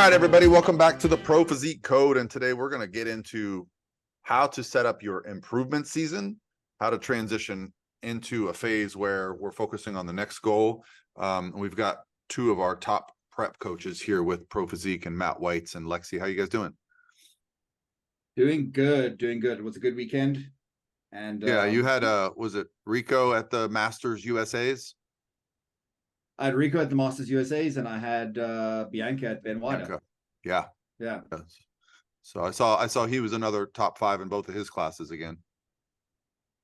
right, everybody, welcome back to the Pro Physique Code. And today we're going to get into how to set up your improvement season, how to transition into a phase where we're focusing on the next goal. We've got two of our top prep coaches here with Pro Physique, and Matt Whites and Lexie. How you guys doing? Doing good. It was a good weekend. And yeah, you had was it Rico at the Masters USA's? I had Rico at the Masters USA's, and I had Bianca at Ben Wider. Yeah. So I saw he was another top 5 in both of his classes again.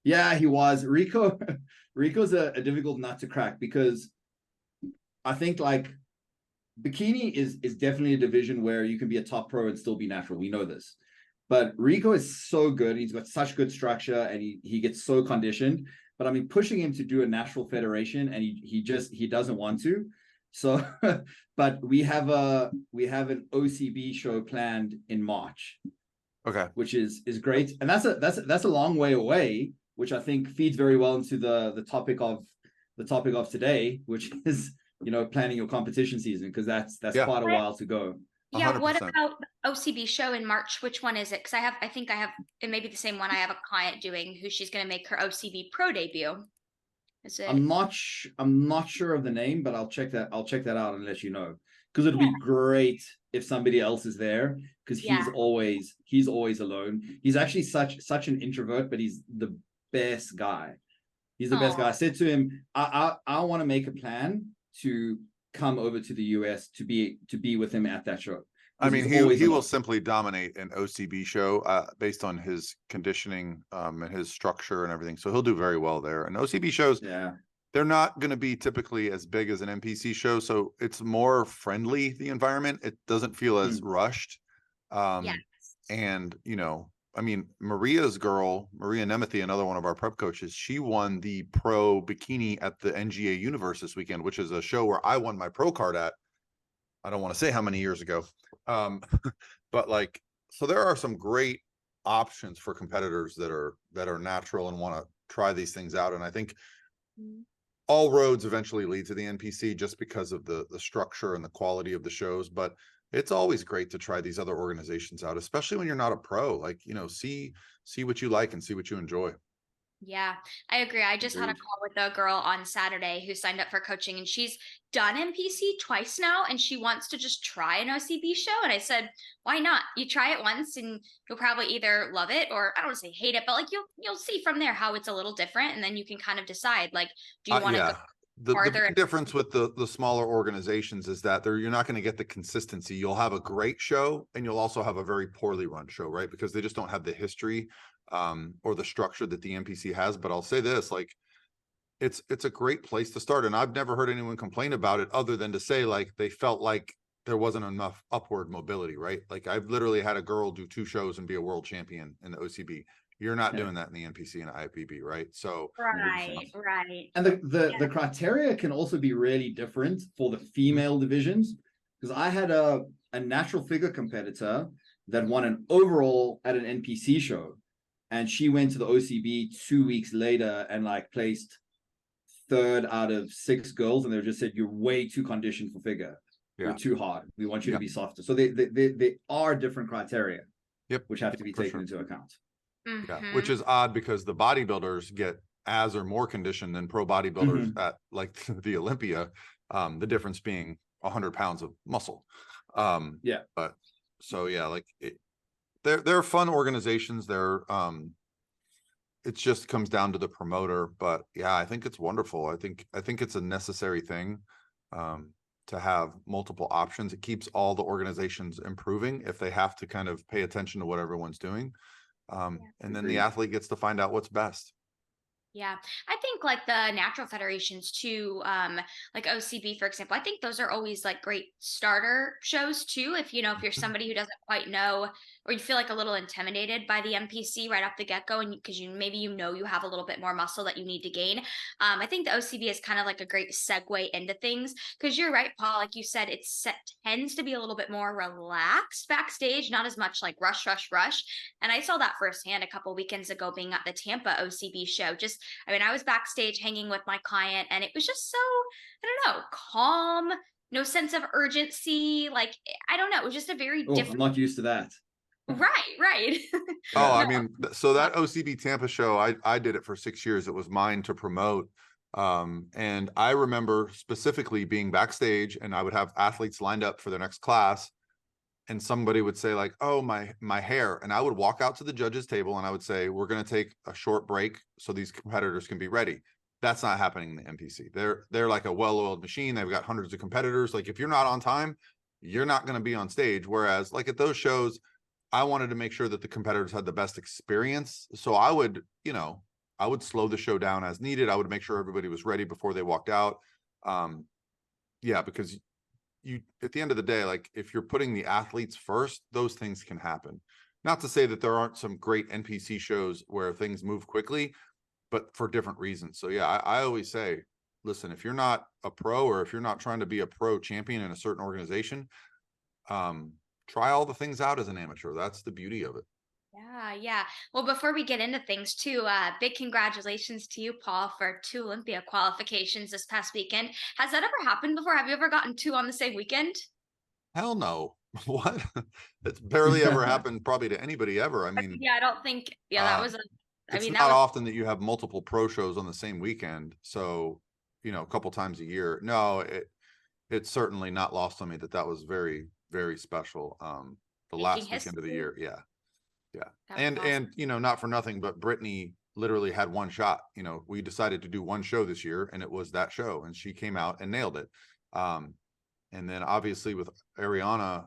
Yeah, he was. Rico's a difficult nut to crack, because I think like bikini is definitely a division where you can be a top pro and still be natural. We know this. But Rico is so good. He's got such good structure, and he gets so conditioned. But I mean, pushing him to do a natural federation, and he doesn't want to. So, but we have an OCB show planned in March. Okay, which is great, and that's a long way away, which I think feeds very well into the topic of today, which is planning your competition season, because that's quite a while to go. Yeah, 100%. What about the OCB show in March? Which one is it? Because I think I have, it may be the same one. I have a client doing who she's going to make her OCB pro debut. Is it? I'm not sure of the name, but I'll check that out and let you know, because it'll be great if somebody else is there, because he's always alone. He's actually such an introvert, but he's the best guy. He's the best guy. I said to him, I want to make a plan to come over to the US to be with him at that show. I mean, he will simply dominate an OCB show based on his conditioning and his structure and everything. So he'll do very well there. And OCB shows, they're not going to be typically as big as an NPC show, so it's more friendly, the environment. It doesn't feel as rushed. And I mean, Maria's girl, Maria Nemeth, another one of our prep coaches, she won the pro bikini at the NGA Universe this weekend, which is a show where I won my pro card at. I don't want to say how many years ago. But like, so there are some great options for competitors that are natural and want to try these things out. And I think all roads eventually lead to the NPC, just because of the structure and the quality of the shows. But it's always great to try these other organizations out, especially when you're not a pro. Like, see what you like and see what you enjoy. Yeah, I agree. I just had a call with a girl on Saturday who signed up for coaching, and she's done NPC twice now, and she wants to just try an OCB show. And I said, why not? You try it once and you'll probably either love it, or I don't want to say hate it, but like you'll see from there how it's a little different. And then you can kind of decide, like, do you want to go the big difference with the smaller organizations is that you're not going to get the consistency. You'll have a great show, and you'll also have a very poorly run show, right? Because they just don't have the history or the structure that the NPC has. But I'll say this, like, it's a great place to start. And I've never heard anyone complain about it, other than to say like they felt like there wasn't enough upward mobility, right? Like, I've literally had a girl do 2 shows and be a world champion in the OCB. You're not doing that in the NPC and IFBB, right? So right. And the criteria can also be really different for the female divisions, because I had a natural figure competitor that won an overall at an NPC show, and she went to the OCB 2 weeks later and like placed 3rd out of 6 girls, and they just said, you're way too conditioned for figure. You're too hard. We want you to be softer. So they are different criteria, which have to be taken into account. Which is odd, because the bodybuilders get as or more conditioned than pro bodybuilders at like the Olympia, the difference being 100 pounds of muscle. But so like they're fun organizations. It just comes down to the promoter. But yeah, I think it's wonderful. I think it's a necessary thing to have multiple options. It keeps all the organizations improving if they have to kind of pay attention to what everyone's doing. And then the athlete gets to find out what's best. Yeah, I think like the natural federations too, like OCB, for example, I think those are always like great starter shows too. If you're somebody who doesn't quite know, or you feel like a little intimidated by the NPC right off the get-go, and because maybe you have a little bit more muscle that you need to gain. I think the OCB is kind of like a great segue into things, because you're right, Paul, like you said, tends to be a little bit more relaxed backstage, not as much like rush. And I saw that firsthand a couple weekends ago being at the Tampa OCB show. I was backstage hanging with my client, and it was just so, I don't know, calm, no sense of urgency. Like, I don't know. It was just a very Oh, I'm different. not used to that. Right. Oh, I No, mean, so that OCB Tampa show, I did it for 6 years. It was mine to promote. And I remember specifically being backstage, and I would have athletes lined up for their next class, and somebody would say like, "Oh, my hair," and I would walk out to the judges table and I would say, "We're going to take a short break so these competitors can be ready." That's not happening in the NPC. They're like a well-oiled machine. They've got hundreds of competitors. Like if you're not on time, you're not going to be on stage. Whereas like at those shows, I wanted to make sure that the competitors had the best experience. So I would, I would slow the show down as needed. I would make sure everybody was ready before they walked out. Yeah, because you at the end of the day, like if you're putting the athletes first, those things can happen. Not to say that there aren't some great NPC shows where things move quickly, but for different reasons. So yeah, I always say, listen, if you're not a pro or if you're not trying to be a pro champion in a certain organization, try all the things out as an amateur. That's the beauty of it. Yeah. Well, before we get into things too, big congratulations to you, Paul, for 2 Olympia qualifications this past weekend. Has that ever happened before? Have you ever gotten 2 on the same weekend? Hell no. What? It's barely ever happened probably to anybody ever. I mean, Yeah, I don't think. Yeah, that was a. I it's mean, that not was. often that you have multiple pro shows on the same weekend. So, a couple times a year. No, it's certainly not lost on me that was very, very special. The Making last weekend of the history. year. Yeah. Yeah. That was And awesome. not for nothing, but Brittany literally had one shot. We decided to do one show this year and it was that show and she came out and nailed it. And then obviously with Ariana,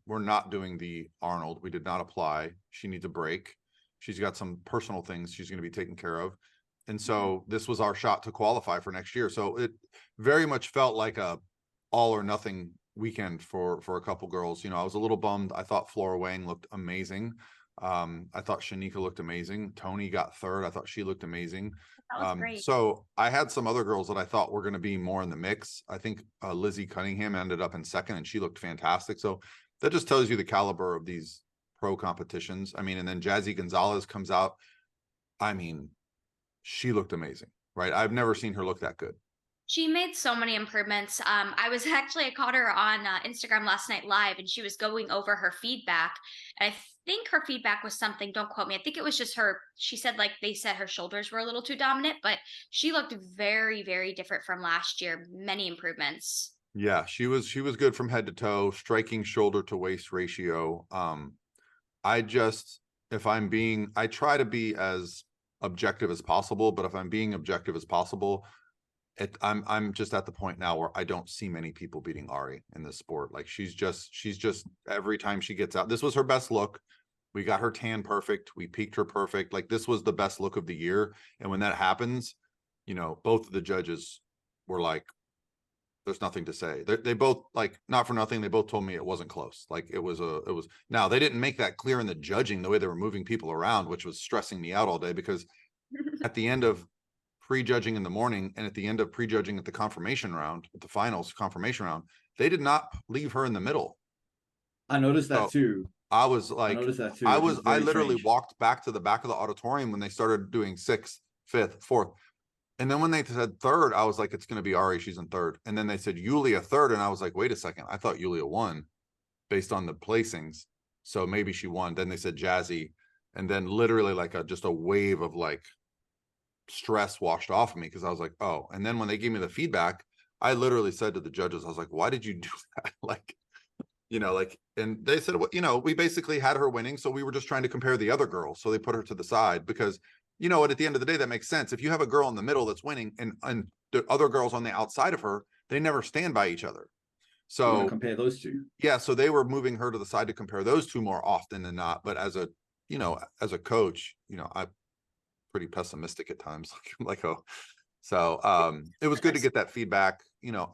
we're not doing the Arnold. We did not apply. She needs a break. She's got some personal things she's going to be taken care of. And so this was our shot to qualify for next year. So it very much felt like a all or nothing weekend for a couple girls. I was a little bummed. I thought Flora Wang looked amazing. I thought Shanika looked amazing. Tony got third. I thought she looked amazing. That was great. So I had some other girls that I thought were going to be more in the mix. I think Lizzie Cunningham ended up in second and she looked fantastic. So that just tells you the caliber of these pro competitions. I mean, and then Jazzy Gonzalez comes out. I mean, she looked amazing, right? I've never seen her look that good. She made so many improvements. I caught her on Instagram last night live, and she was going over her feedback. And I think her feedback was something, don't quote me. I think it was just her. She said, like, they said her shoulders were a little too dominant, but she looked very, very different from last year. Many improvements. Yeah, she was good from head to toe, striking shoulder to waist ratio. I try to be as objective as possible, but if I'm being objective as possible, I'm just at the point now where I don't see many people beating Ari in this sport. Like she's just every time she gets out, this was her best look. We got her tan perfect. We peaked her perfect. Like this was the best look of the year. And when that happens, both of the judges were like, there's nothing to say. They both, like, not for nothing, they both told me it wasn't close. Like it was now they didn't make that clear in the judging, the way they were moving people around, which was stressing me out all day, because at the end of pre-judging in the morning and at the end of pre-judging at the confirmation round, at the finals confirmation round, they did not leave her in the middle. I noticed that too. I was like, I literally walked back to the back of the auditorium when they started doing 6th, 5th, 4th. And then when they said third, I was like, it's going to be Ari. She's in third. And then they said Yulia third. And I was like, wait a second. I thought Yulia won based on the placings. So maybe she won. Then they said Jazzy. And then literally like just a wave of like stress washed off of me, because I was like, oh. And then when they gave me the feedback, I literally said to the judges, I was like, why did you do that? And they said, well, we basically had her winning. So we were just trying to compare the other girls. So they put her to the side because, at the end of the day, that makes sense. If you have a girl in the middle that's winning and the other girls on the outside of her, they never stand by each other. So compare those two. Yeah. So they were moving her to the side to compare those two more often than not. But as a coach, I'm pretty pessimistic at times. It was good to get that feedback,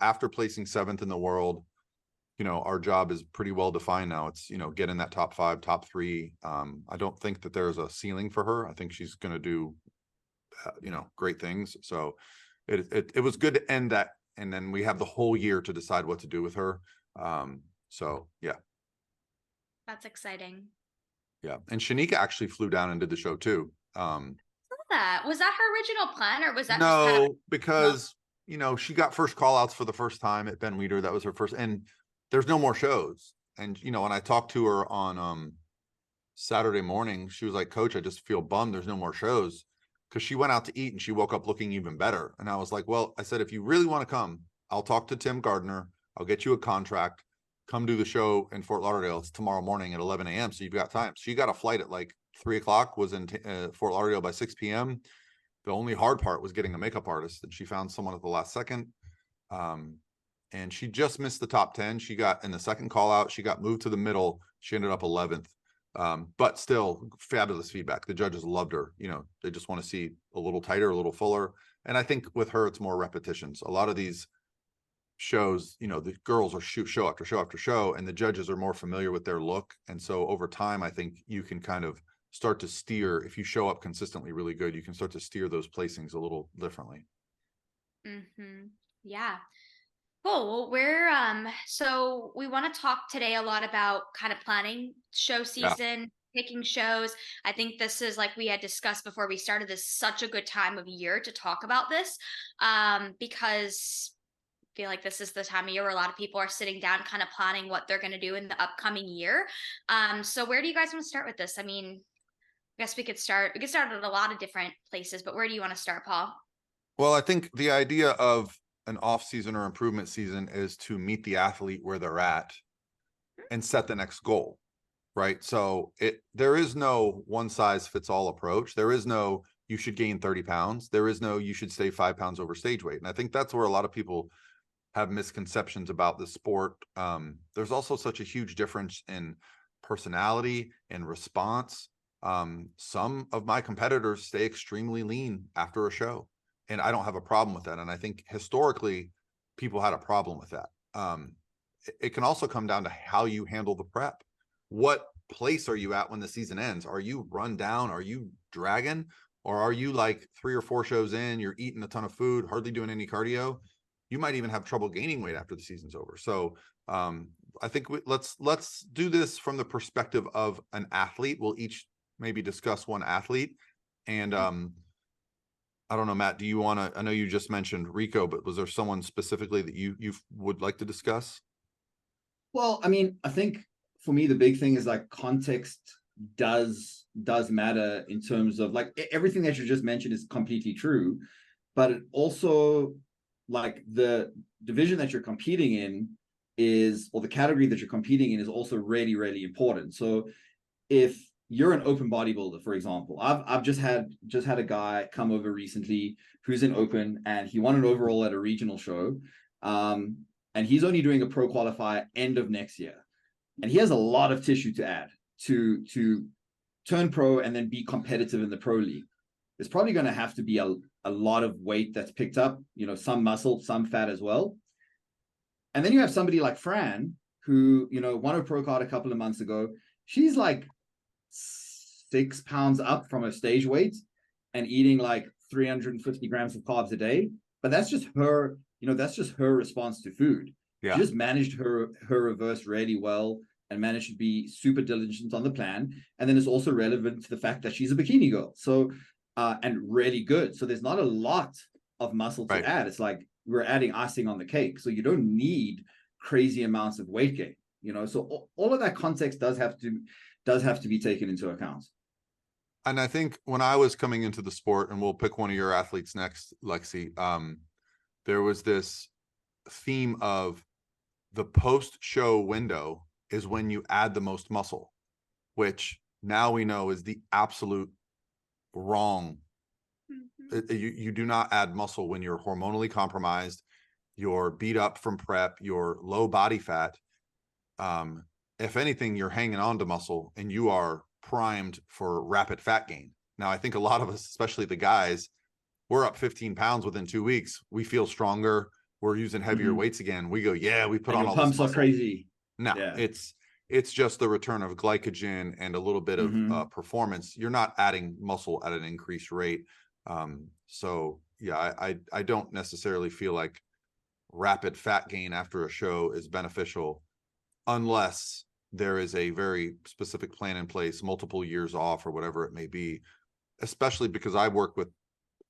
after placing 7th in the world. Our job is pretty well defined now. It's, get in that top 5, top 3. I don't think that there's a ceiling for her. I think she's going to do, great things. So it was good to end that. And then we have the whole year to decide what to do with her. So yeah. That's exciting. Yeah. And Shanika actually flew down and did the show too. That was that her original plan, or was that no, just kind of... because you know, she got first call outs for the first time at Ben Weider. That was her first, and there's no more shows. And, you know, when I talked to her on Saturday morning, she was like, Coach, I just feel bummed there's no more shows, because she went out to eat and she woke up looking even better. And I was like, well, I said, if you really want to come, I'll talk to Tim Gardner. I'll get you a contract. Come do the show in Fort Lauderdale. It's tomorrow morning at 11 a.m. So you've got time. She got a flight at like 3 o'clock, was in Fort Lauderdale by 6 p.m. The only hard part was getting a makeup artist, and she found someone at the last second. And she just missed the top 10. She got in the second call out. She got moved to the middle. She ended up 11th. But still fabulous feedback. The judges loved her. You know, they just want to see a little tighter, a little fuller. And I think with her, it's more repetitions. A lot of these shows, you know, the girls are show after show after show, and the judges are more familiar with their look. And so over time, I think you can kind of start to steer. If you show up consistently really good, you can start to steer those placings a little differently. Yeah. Cool. Well, we're so we want to talk today a lot about kind of planning show season, picking shows. I think this is, like we had discussed before we started, this such a good time of year to talk about this, because I feel like this is the time of year where a lot of people are sitting down kind of planning what they're going to do in the upcoming year. So where do you guys want to start with this? I mean, I guess we could start at a lot of different places, but where do you want to start, Paul? Well, I think the idea of an off season or improvement season is to meet the athlete where they're at and set the next goal, right? So there is no one size fits all approach. There is no, you should gain 30 pounds. There is no, you should stay 5 pounds over stage weight. And I think that's where a lot of people have misconceptions about the sport. There's also such a huge difference in personality and response. Some of my competitors stay extremely lean after a show, and I don't have a problem with that. And I think historically people had a problem with that. It can also come down to how you handle the prep. What place are you at when the season ends? Are you run down? Are you dragging? Or are you like 3 or 4 shows in, you're eating a ton of food, hardly doing any cardio? You might even have trouble gaining weight after the season's over. So I think let's do this from the perspective of an athlete. We'll each maybe discuss one athlete. And I don't know, Matt, do you want to, I know you just mentioned Rico, but was there someone specifically that you would like to discuss? Well, I mean, I think for me, the big thing is like context does matter in terms of like everything that you just mentioned is completely true, but it also, like, the division that you're competing in is, or the category that you're competing in is also really, really important. So if you're an open bodybuilder, for example, I've just had a guy come over recently who's in open, and he won an overall at a regional show. And he's only doing a pro qualifier end of next year. And he has a lot of tissue to add to turn pro and then be competitive in the pro league. There's probably going to have to be a lot of weight that's picked up, you know, some muscle, some fat as well. And then you have somebody like Fran, who, you know, won a pro card a couple of months ago. She's like 6 pounds up from her stage weight and eating like 350 grams of carbs a day. But that's just her, you know, that's just her response to food. Yeah. She just managed her reverse really well and managed to be super diligent on the plan. And then it's also relevant to the fact that she's a bikini girl. So, and really good. So there's not a lot of muscle to add. It's like we're adding icing on the cake. So you don't need crazy amounts of weight gain, you know? So all of that context does have to be taken into account. And I think when I was coming into the sport, and we'll pick one of your athletes next, Lexie, there was this theme of the post-show window is when you add the most muscle, which now we know is the absolute wrong. You do not add muscle when you're hormonally compromised, you're beat up from prep, you're low body fat. If anything, you're hanging on to muscle and you are primed for rapid fat gain. Now, I think a lot of us, especially the guys, we're up 15 pounds within 2 weeks. We feel stronger. We're using heavier weights again. We go, yeah, we put on all this muscle. Pumps are crazy. No, it's just the return of glycogen and a little bit of performance. You're not adding muscle at an increased rate. So yeah, I don't necessarily feel like rapid fat gain after a show is beneficial unless there is a very specific plan in place, multiple years off or whatever it may be, especially because I work with,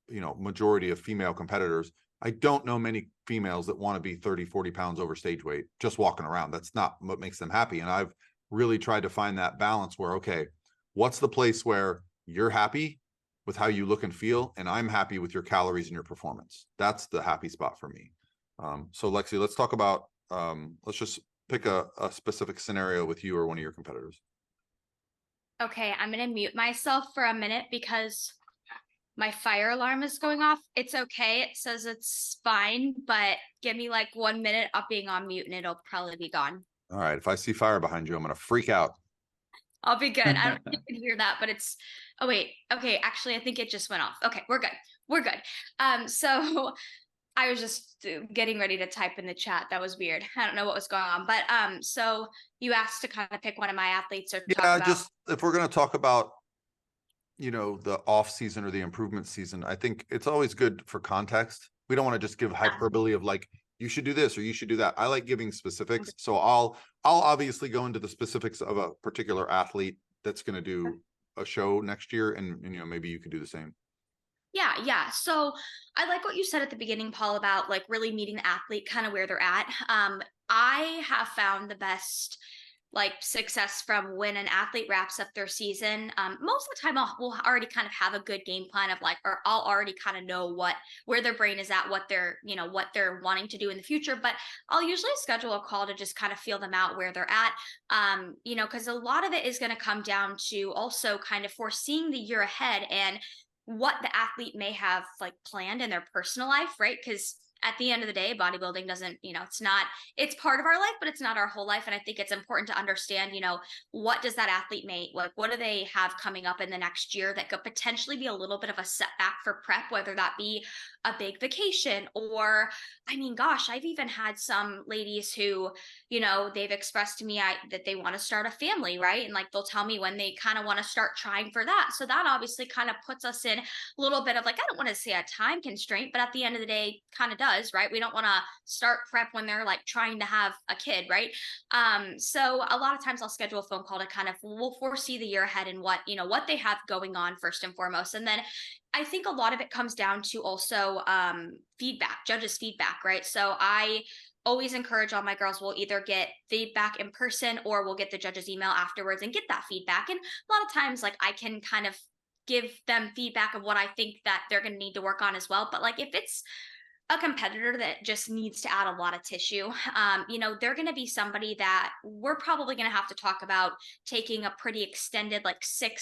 you know, majority of female competitors. I don't know many females that want to be 30, 40 pounds over stage weight, just walking around. That's not what makes them happy. And I've really tried to find that balance where, okay, what's the place where you're happy with how you look and feel, and I'm happy with your calories and your performance. That's the happy spot for me. So Lexie, let's talk about, let's just pick a specific scenario with you or one of your competitors. Okay, I'm gonna mute myself for a minute because my fire alarm is going off. It's okay. It says it's fine, but give me like 1 minute of being on mute and it'll probably be gone. All right. If I see fire behind you, I'm going to freak out. I'll be good. I don't think you can hear that, but it's, oh wait, okay, actually I think it just went off. Okay, we're good. We're good. So I was just getting ready to type in the chat. That was weird. I don't know what was going on, but so you asked to kind of pick one of my athletes or talk about. Just if we're going to talk about, the off season or the improvement season, I think it's always good for context. We don't want to just give hyperbole of like, you should do this or you should do that. I like giving specifics. So I'll obviously go into the specifics of a particular athlete that's going to do a show next year. And maybe you could do the same. Yeah. So I like what you said at the beginning, Paul, about like really meeting the athlete kind of where they're at. I have found the best like success from when an athlete wraps up their season. Most of the time we'll already kind of have a good game plan of like, or I'll already kind of know where their brain is at, what they're wanting to do in the future. But I'll usually schedule a call to just kind of feel them out where they're at. Because a lot of it is going to come down to also kind of foreseeing the year ahead and what the athlete may have like planned in their personal life, right? Because at the end of the day, bodybuilding doesn't, it's part of our life, but it's not our whole life. And I think it's important to understand, what does that athlete what do they have coming up in the next year that could potentially be a little bit of a setback for prep, whether that be a big vacation or, gosh, I've even had some ladies who, they've expressed to me that they want to start a family, right? And like, they'll tell me when they kind of want to start trying for that. So that obviously kind of puts us in a little bit of like, I don't want to say a time constraint, but at the end of the day, kind of does, right? We don't want to start prep when they're like trying to have a kid, right? So a lot of times I'll schedule a phone call to kind of, we'll foresee the year ahead and what they have going on first and foremost. And then I think a lot of it comes down to also judges' feedback, right? So I always encourage all my girls will either get feedback in person or we'll get the judge's email afterwards and get that feedback. And a lot of times, like I can kind of give them feedback of what I think that they're going to need to work on as well. But like if it's a competitor that just needs to add a lot of tissue, they're going to be somebody that we're probably going to have to talk about taking a pretty extended, like 6+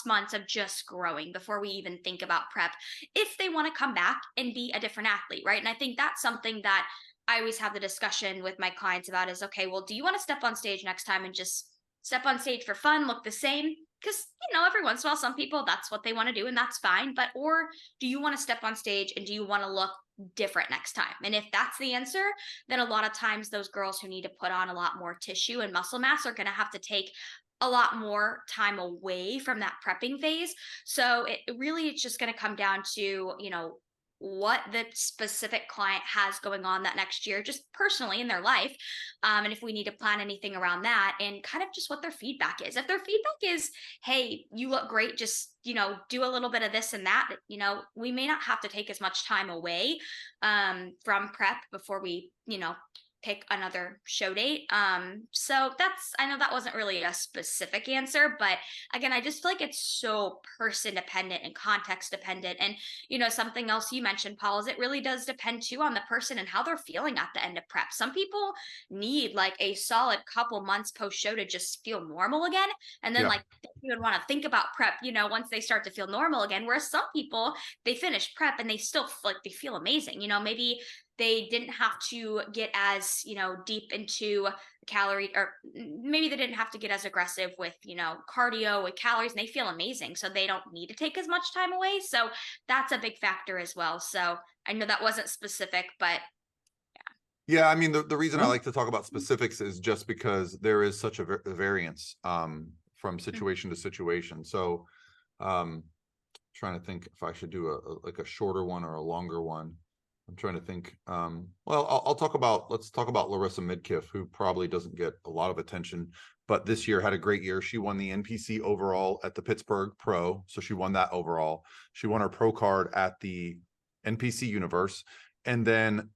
months of just growing before we even think about prep, if they want to come back and be a different athlete, right? And I think that's something that I always have the discussion with my clients about is, okay, well, do you want to step on stage next time and just step on stage for fun, look the same? Because, every once in a while, some people, that's what they want to do and that's fine. But, or do you want to step on stage and do you want to look different next time? And if that's the answer, then a lot of times those girls who need to put on a lot more tissue and muscle mass are going to have to take a lot more time away from that prepping phase. So it's just going to come down to, what the specific client has going on that next year, just personally in their life. And if we need to plan anything around that and kind of just what their feedback is. If their feedback is, hey, you look great, just, do a little bit of this and that, we may not have to take as much time away from prep before we, pick another show date. So I know that wasn't really a specific answer, but again, I just feel like it's so person dependent and context dependent. And, something else you mentioned, Paul, is it really does depend too on the person and how they're feeling at the end of prep. Some people need like a solid couple months post show to just feel normal again. And then like you would want to think about prep, once they start to feel normal again. Whereas some people, they finish prep and they still they feel amazing. Maybe they didn't have to get as, deep into calorie, or maybe they didn't have to get as aggressive with, cardio with calories, and they feel amazing. So they don't need to take as much time away. So that's a big factor as well. So I know that wasn't specific, but yeah. The reason I like to talk about specifics is just because there is such a variance from situation to situation. So trying to think if I should do a shorter one or a longer one. I'm trying to think. Well, let's talk about Larissa Midkiff, who probably doesn't get a lot of attention, but this year had a great year. She won the NPC overall at the Pittsburgh Pro. So she won that overall. She won her pro card at the NPC Universe. And then,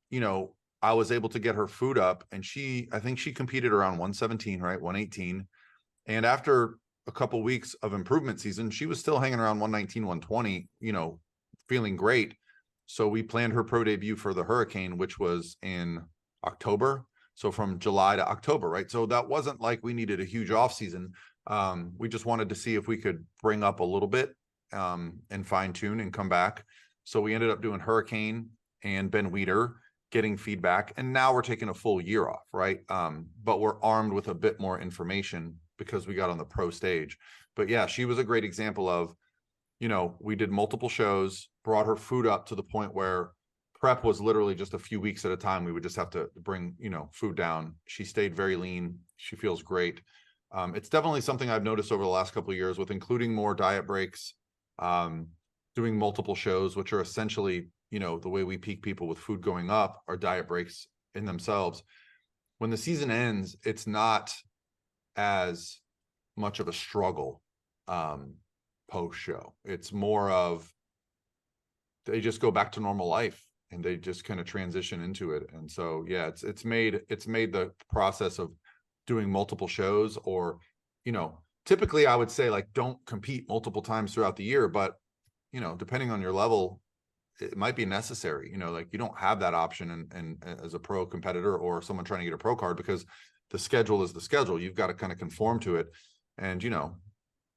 I was able to get her food up, and I think she competed around 117, right? 118. And after a couple weeks of improvement season, she was still hanging around 119, 120, feeling great. So we planned her pro debut for the Hurricane, which was in October. So from July to October, right? So that wasn't like we needed a huge off season. We just wanted to see if we could bring up a little bit and fine tune and come back. So we ended up doing Hurricane and Ben Weeder, getting feedback, and now we're taking a full year off, right? But we're armed with a bit more information because we got on the pro stage. But yeah, she was a great example of, we did multiple shows, brought her food up to the point where prep was literally just a few weeks at a time. We would just have to bring, food down. She stayed very lean. She feels great. It's definitely something I've noticed over the last couple of years, with including more diet breaks, doing multiple shows, which are essentially, the way we peak people with food going up are diet breaks in themselves. When the season ends, it's not as much of a struggle post show. It's more of, they just go back to normal life and they just kind of transition into it. And so, yeah, it's made the process of doing multiple shows, or, typically I would say, like, don't compete multiple times throughout the year, but, depending on your level, it might be necessary. Like, you don't have that option and as a pro competitor or someone trying to get a pro card, because the schedule is the schedule. You've got to kind of conform to it. And,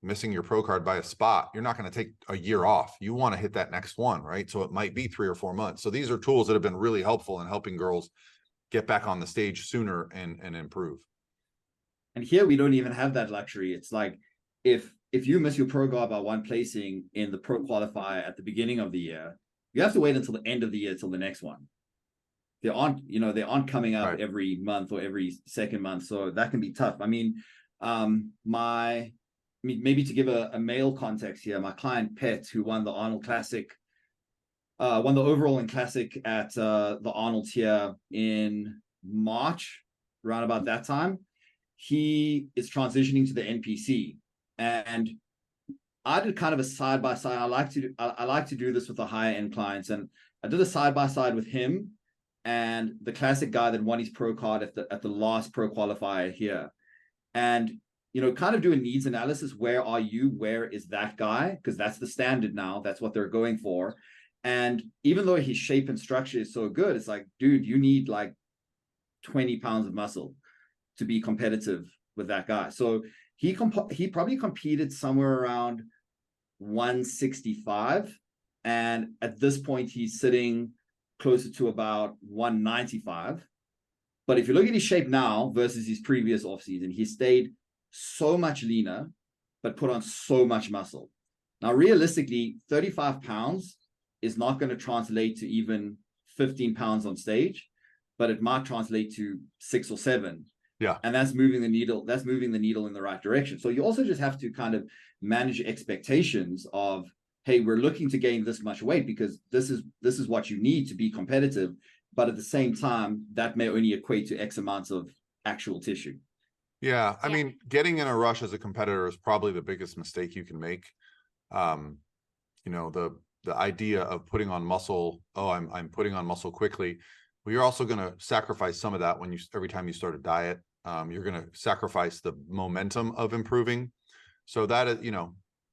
missing your pro card by a spot, you're not going to take a year off. You want to hit that next one, right? So it might be 3 or 4 months. So these are tools that have been really helpful in helping girls get back on the stage sooner and improve. And here we don't even have that luxury. It's like, if you miss your pro card by 1 placing in the pro qualifier at the beginning of the year, you have to wait until the end of the year till the next one. They aren't coming up every month or every second month, so that can be tough. I mean, maybe to give a male context here, my client Pet, who won the Arnold Classic, won the overall in Classic at the Arnold here in March, around about that time. He is transitioning to the NPC, and I did kind of a side by side. I like to do this with the higher end clients, and I did a side by side with him and the Classic guy that won his pro card at the last pro qualifier here, and kind of do a needs analysis. Where are you? Where is that guy? Because that's the standard now. That's what they're going for. And even though his shape and structure is so good, it's like, dude, you need like 20 pounds of muscle to be competitive with that guy. So he probably competed somewhere around 165. And at this point, he's sitting closer to about 195. But if you look at his shape now versus his previous offseason, he stayed so much leaner, but put on so much muscle. Now, realistically, 35 pounds is not going to translate to even 15 pounds on stage, but it might translate to 6 or 7. Yeah. And that's moving the needle. That's moving the needle in the right direction. So you also just have to kind of manage expectations of, hey, we're looking to gain this much weight because this is what you need to be competitive. But at the same time, that may only equate to X amounts of actual tissue. Yeah. I mean, getting in a rush as a competitor is probably the biggest mistake you can make. The idea of putting on muscle, I'm putting on muscle quickly. Well, you're also going to sacrifice some of that every time you start a diet. You're going to sacrifice the momentum of improving. So that is,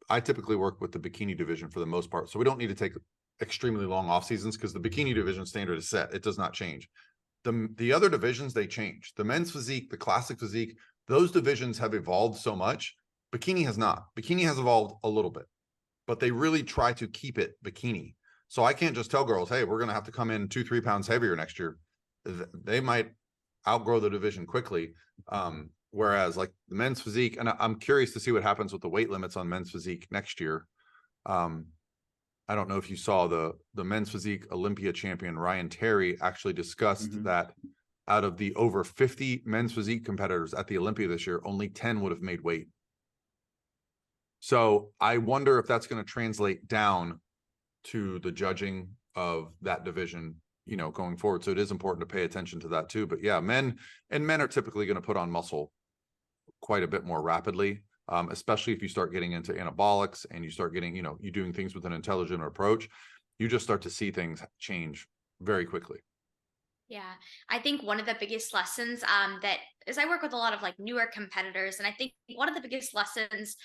I typically work with the bikini division for the most part. So we don't need to take extremely long off seasons because the bikini division standard is set. It does not change. The other divisions, they change. The men's physique, the classic physique, those divisions have evolved so much. Bikini has not. Bikini has evolved a little bit, but they really try to keep it bikini. So I can't just tell girls, hey, we're going to have to come in 2-3 pounds heavier next year. They might outgrow the division quickly. Whereas like the men's physique, and I'm curious to see what happens with the weight limits on men's physique next year. I don't know if you saw the men's physique Olympia champion, Ryan Terry, actually discussed that out of the over 50 men's physique competitors at the Olympia this year, only 10 would have made weight. So I wonder if that's going to translate down to the judging of that division, going forward. So it is important to pay attention to that too. But yeah, men are typically going to put on muscle quite a bit more rapidly, especially if you start getting into anabolics and you start getting, you're doing things with an intelligent approach. You just start to see things change very quickly. Yeah, I think one of the biggest lessons that is I work with a lot of like newer competitors, and I think one of the biggest lessons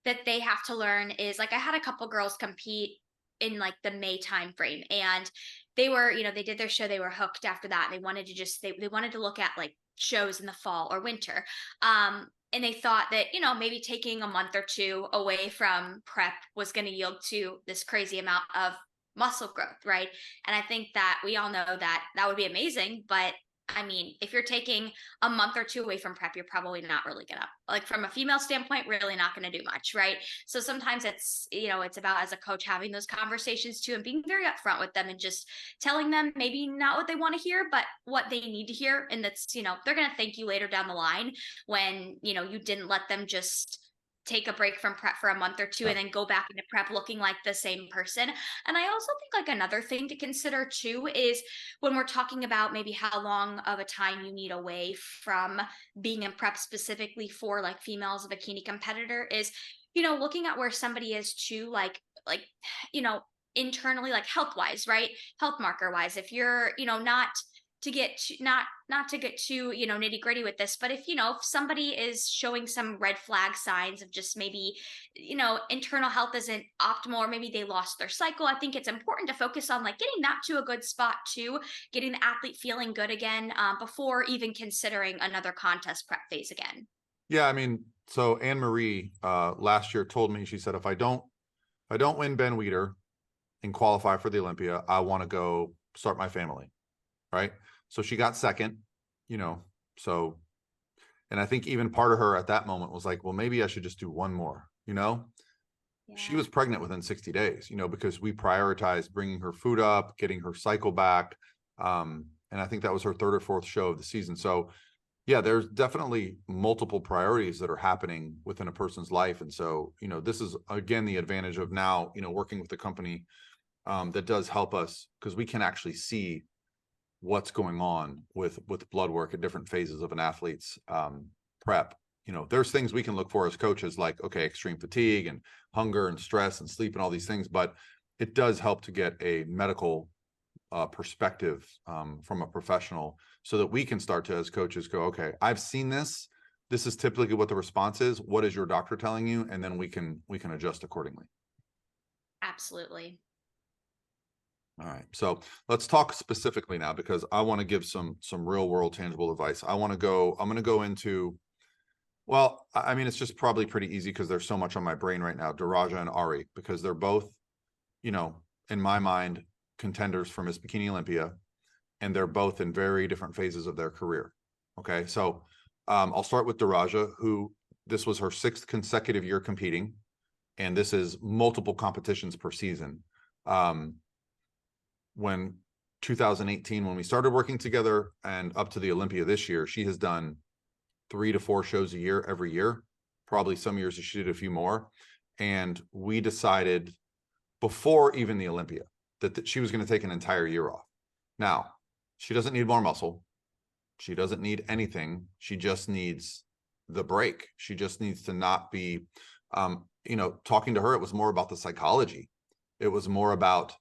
that they have to learn is like I had a couple girls compete in like the May time frame, and they were, they did their show, they were hooked after that. And they wanted to just they wanted to look at like shows in the fall or winter. And they thought that, maybe taking a month or two away from prep was going to yield to this crazy amount of muscle growth, right? And I think that we all know that that would be amazing, but I mean, if you're taking a month or two away from prep, you're probably not really gonna, like from a female standpoint, really not gonna do much, right? So sometimes it's, it's about as a coach having those conversations too and being very upfront with them and just telling them maybe not what they want to hear, but what they need to hear. And that's, they're gonna thank you later down the line when, you didn't let them just take a break from prep for a month or two and then go back into prep looking like the same person. And I also think like another thing to consider too is when we're talking about maybe how long of a time you need away from being in prep specifically for like females a bikini competitor is, looking at where somebody is too, like, you know, internally, like health wise, right? Health marker wise, if you're, not to get not to get too nitty gritty with this, but if if somebody is showing some red flag signs of just maybe internal health isn't optimal, or maybe they lost their cycle, I think it's important to focus on like getting that to a good spot too, getting the athlete feeling good again, before even considering another contest prep phase again. Yeah, I mean, so Anne Marie last year told me, she said, if I don't win Ben Weider and qualify for the Olympia, I want to go start my family. Right. So she got second, so, and I think even part of her at that moment was like, well, maybe I should just do one more, She was pregnant within 60 days, because we prioritized bringing her food up, getting her cycle back. And I think that was her third or fourth show of the season. So yeah, there's definitely multiple priorities that are happening within a person's life. And so, this is again, the advantage of now, working with a company that does help us, because we can actually see what's going on with blood work at different phases of an athlete's prep. There's things we can look for as coaches, like, okay, extreme fatigue and hunger and stress and sleep and all these things, but it does help to get a medical perspective from a professional, so that we can start to, as coaches, go, okay, I've seen this is typically what the response is. What is your doctor telling you? And then we can adjust accordingly. Absolutely. All right, so let's talk specifically now, because I want to give some real world tangible advice. I'm going to go into, well, I mean, it's just probably pretty easy because there's so much on my brain right now, Daraja and Ari, because they're both, in my mind, contenders for Miss Bikini Olympia, and they're both in very different phases of their career. Okay, so I'll start with Daraja, who this was her 6th consecutive year competing, and this is multiple competitions per season. When 2018, when we started working together, and up to the Olympia this year, she has done 3 to 4 shows a year every year. Probably some years she did a few more. And we decided before even the Olympia that she was going to take an entire year off. Now, she doesn't need more muscle. She doesn't need anything. She just needs the break. She just needs to not be, talking to her, it was more about the psychology. It was more about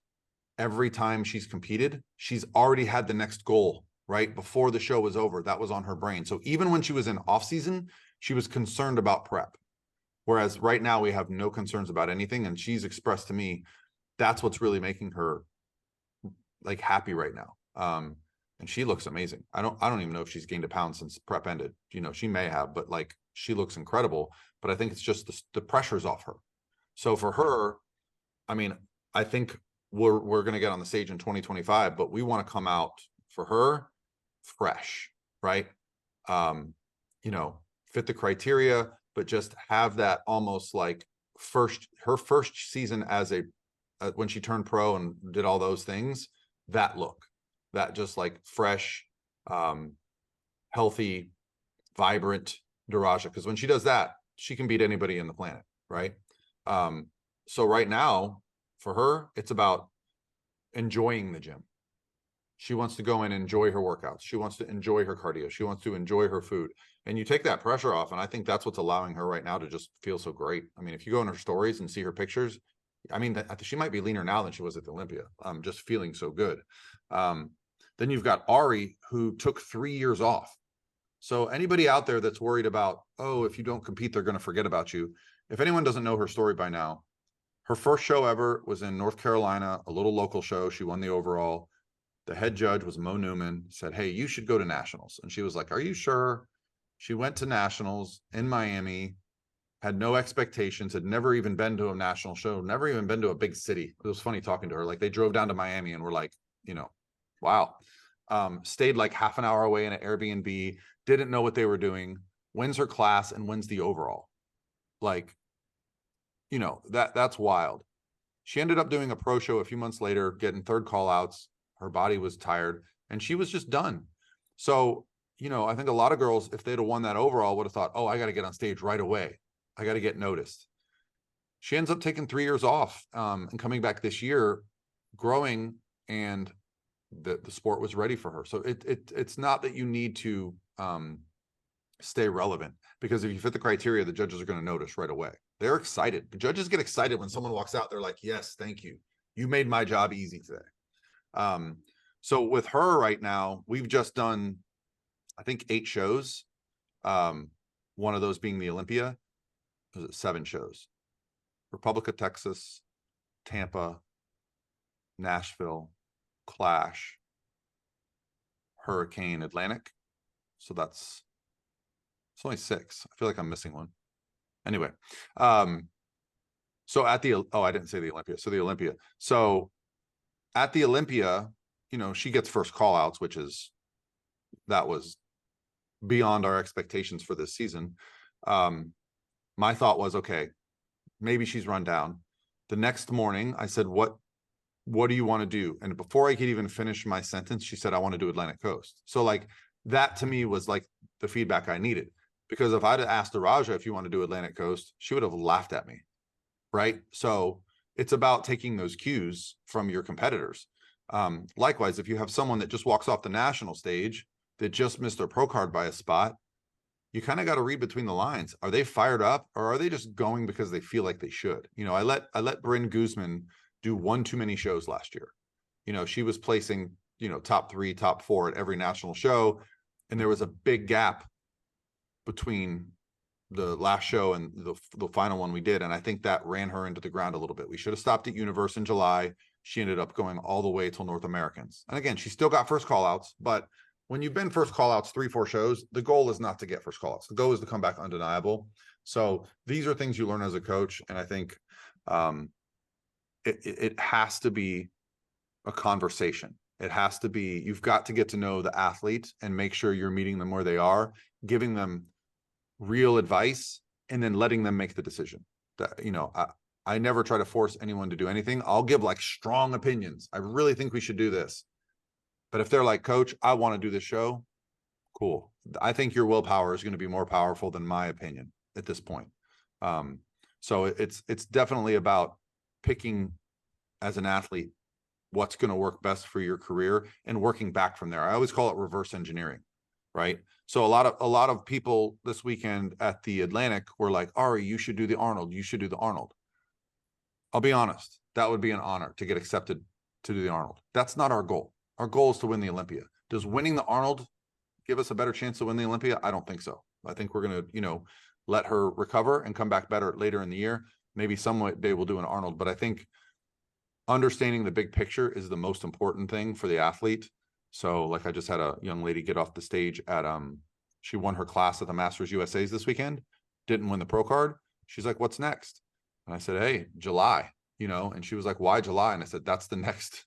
every time she's competed, she's already had the next goal, right? Before the show was over, that was on her brain. So even when she was in off season, she was concerned about prep. Whereas right now we have no concerns about anything. And she's expressed to me, that's what's really making her like happy right now. And she looks amazing. I don't even know if she's gained a pound since prep ended. She may have, but like, she looks incredible. But I think it's just the pressure's off her. So for her, I mean, I think we're going to get on the stage in 2025, but we want to come out for her fresh, right? Fit the criteria, but just have that almost like her first season as when she turned pro and did all those things, that look, that just like fresh, healthy, vibrant Daraja. Because when she does that, she can beat anybody in the planet, right? So right now, for her, it's about enjoying the gym. She wants to go in and enjoy her workouts. She wants to enjoy her cardio. She wants to enjoy her food. And you take that pressure off. And I think that's what's allowing her right now to just feel so great. I mean, if you go in her stories and see her pictures, I mean, she might be leaner now than she was at the Olympia. Just feeling so good. Then you've got Ari, who took 3 years off. So anybody out there that's worried about, oh, if you don't compete, they're going to forget about you. If anyone doesn't know her story by now, her first show ever was in North Carolina, a little local show. She won the overall. The head judge was Mo Newman, said, hey, you should go to nationals. And she was like, are you sure? She went to nationals in Miami, had no expectations, had never even been to a national show, never even been to a big city. It was funny talking to her. Like, they drove down to Miami and were like, wow. Stayed like half an hour away in an Airbnb, didn't know what they were doing, wins her class and wins the overall. Like, that's wild. She ended up doing a pro show a few months later, getting third call outs. Her body was tired and she was just done. So, I think a lot of girls, if they'd have won that overall, would have thought, oh, I got to get on stage right away. I got to get noticed. She ends up taking 3 years off and coming back this year, growing, and the sport was ready for her. So it's not that you need to stay relevant, because if you fit the criteria, the judges are going to notice right away. They're excited. The judges get excited when someone walks out. They're like, yes, thank you. You made my job easy today. So with her right now, we've just done, I think, 8 shows. One of those being the Olympia. Was it 7 shows? Republic of Texas, Tampa, Nashville, Clash, Hurricane, Atlantic. So it's only 6. I feel like I'm missing one. Anyway, so at the, I didn't say the Olympia. So the Olympia. So at the Olympia, she gets first call outs, that was beyond our expectations for this season. My thought was, okay, maybe she's run down. The next morning I said, what do you want to do? And before I could even finish my sentence, she said, I want to do Atlantic Coast. So like, that to me was like the feedback I needed, because if I'd asked Araja if you want to do Atlantic Coast, she would have laughed at me. Right. So it's about taking those cues from your competitors. Likewise, if you have someone that just walks off the national stage that just missed their pro card by a spot, you kind of got to read between the lines. Are they fired up, or are they just going because they feel like they should? I let Bryn Guzman do one too many shows last year. She was placing, top 3, top 4 at every national show. And there was a big gap between the last show and the final one we did. And I think that ran her into the ground a little bit. We should have stopped at Universe in July. She ended up going all the way till North Americans. And again, she still got first call outs, but when you've been first call outs 3-4 shows, the goal is not to get first call outs. The goal is to come back undeniable. So these are things you learn as a coach. And I think it has to be a conversation. It has to be, you've got to get to know the athlete and make sure you're meeting them where they are, giving them real advice, and then letting them make the decision. That, I never try to force anyone to do anything. I'll give like strong opinions. I really think we should do this. But if they're like, coach, I want to do this show, cool. I think your willpower is going to be more powerful than my opinion at this point. So it's definitely about picking as an athlete what's going to work best for your career and working back from there. I always call it reverse engineering, right? So a lot of people this weekend at the Atlantic were like, Ari, you should do the Arnold. You should do the Arnold. I'll be honest. That would be an honor to get accepted to do the Arnold. That's not our goal. Our goal is to win the Olympia. Does winning the Arnold give us a better chance to win the Olympia? I don't think so. I think we're going to, let her recover and come back better later in the year. Maybe some day we'll do an Arnold, but I think understanding the big picture is the most important thing for the athlete. So like, I just had a young lady get off the stage at, she won her class at the Masters USA's this weekend, didn't win the pro card. She's like, what's next? And I said, hey, July, and she was like, why July? And I said, that's the next,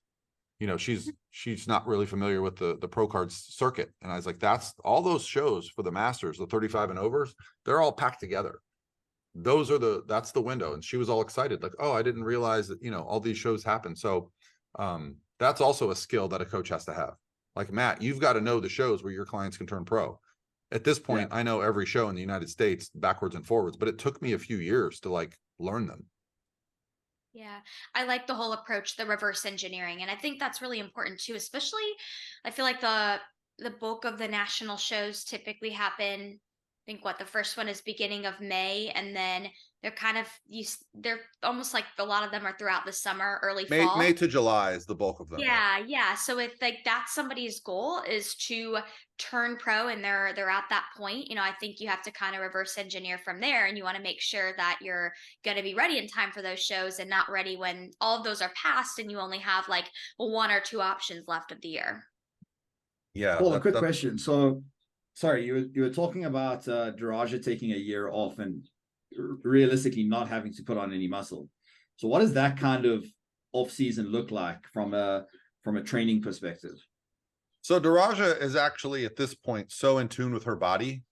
she's not really familiar with the pro cards circuit. And I was like, that's all those shows for the Masters, the 35 and overs, they're all packed together. That's the window. And she was all excited. Like, oh, I didn't realize that, all these shows happen. So, that's also a skill that a coach has to have. Like, Matt, you've got to know the shows where your clients can turn pro. At this point, I know every show in the United States backwards and forwards, but it took me a few years to like learn them. Yeah, I like the whole approach, the reverse engineering, and I think that's really important too. Especially, I feel like the bulk of the national shows typically happen think what the first one is beginning of May, and then they're kind of they're almost like a lot of them are throughout the summer, early May fall. to July is the bulk of them. Yeah. So if like that's somebody's goal is to turn pro and they're at that point, I think you have to kind of reverse engineer from there, and you want to make sure that you're going to be ready in time for those shows and not ready when all of those are past and you only have like one or two options left of the year. Yeah. Well, a quick question. So, sorry, you were talking about Daraja taking a year off and realistically not having to put on any muscle. So, what does that kind of off season look like from a training perspective? So Daraja is actually at this point so in tune with her body.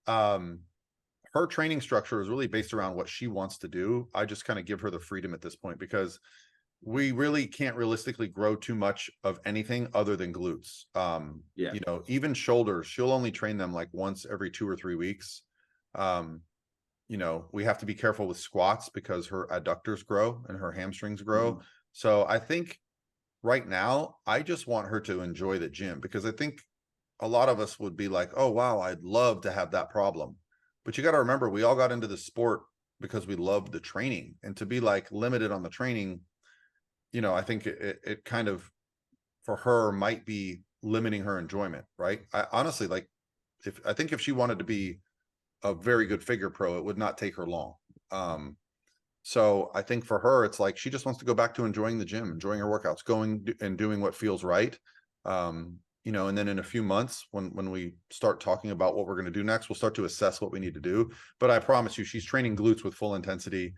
Her training structure is really based around what she wants to do. I just kind of give her the freedom at this point because we really can't realistically grow too much of anything other than glutes. Even shoulders, she'll only train them like once every 2 or 3 weeks. We have to be careful with squats because her adductors grow and her hamstrings grow. So I think right now, I just want her to enjoy the gym, because I think a lot of us would be like, oh, wow, I'd love to have that problem. But you got to remember, we all got into the sport because we loved the training, and to be like limited on the training, I think it kind of for her might be limiting her enjoyment. Right. I honestly, like, I think if she wanted to be a very good figure pro, it would not take her long. So I think for her, it's like she just wants to go back to enjoying the gym, enjoying her workouts, going and doing what feels right. And then in a few months, when we start talking about what we're going to do next, we'll start to assess what we need to do. But I promise you, she's training glutes with full intensity.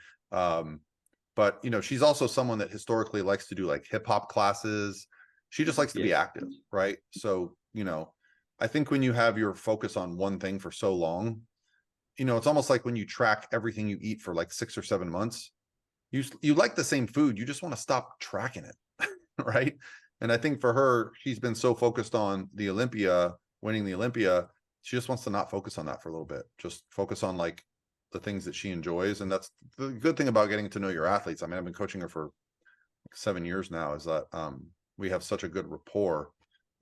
But she's also someone that historically likes to do like hip hop classes. She just likes to be active, right? So, I think when you have your focus on one thing for so long, it's almost like when you track everything you eat for like 6 or 7 months, you like the same food, you just want to stop tracking it, right? And I think for her, she's been so focused on the Olympia, winning the Olympia, she just wants to not focus on that for a little bit, just focus on like the things that she enjoys. And that's the good thing about getting to know your athletes. I mean, I've been coaching her for 7 years now, is that we have such a good rapport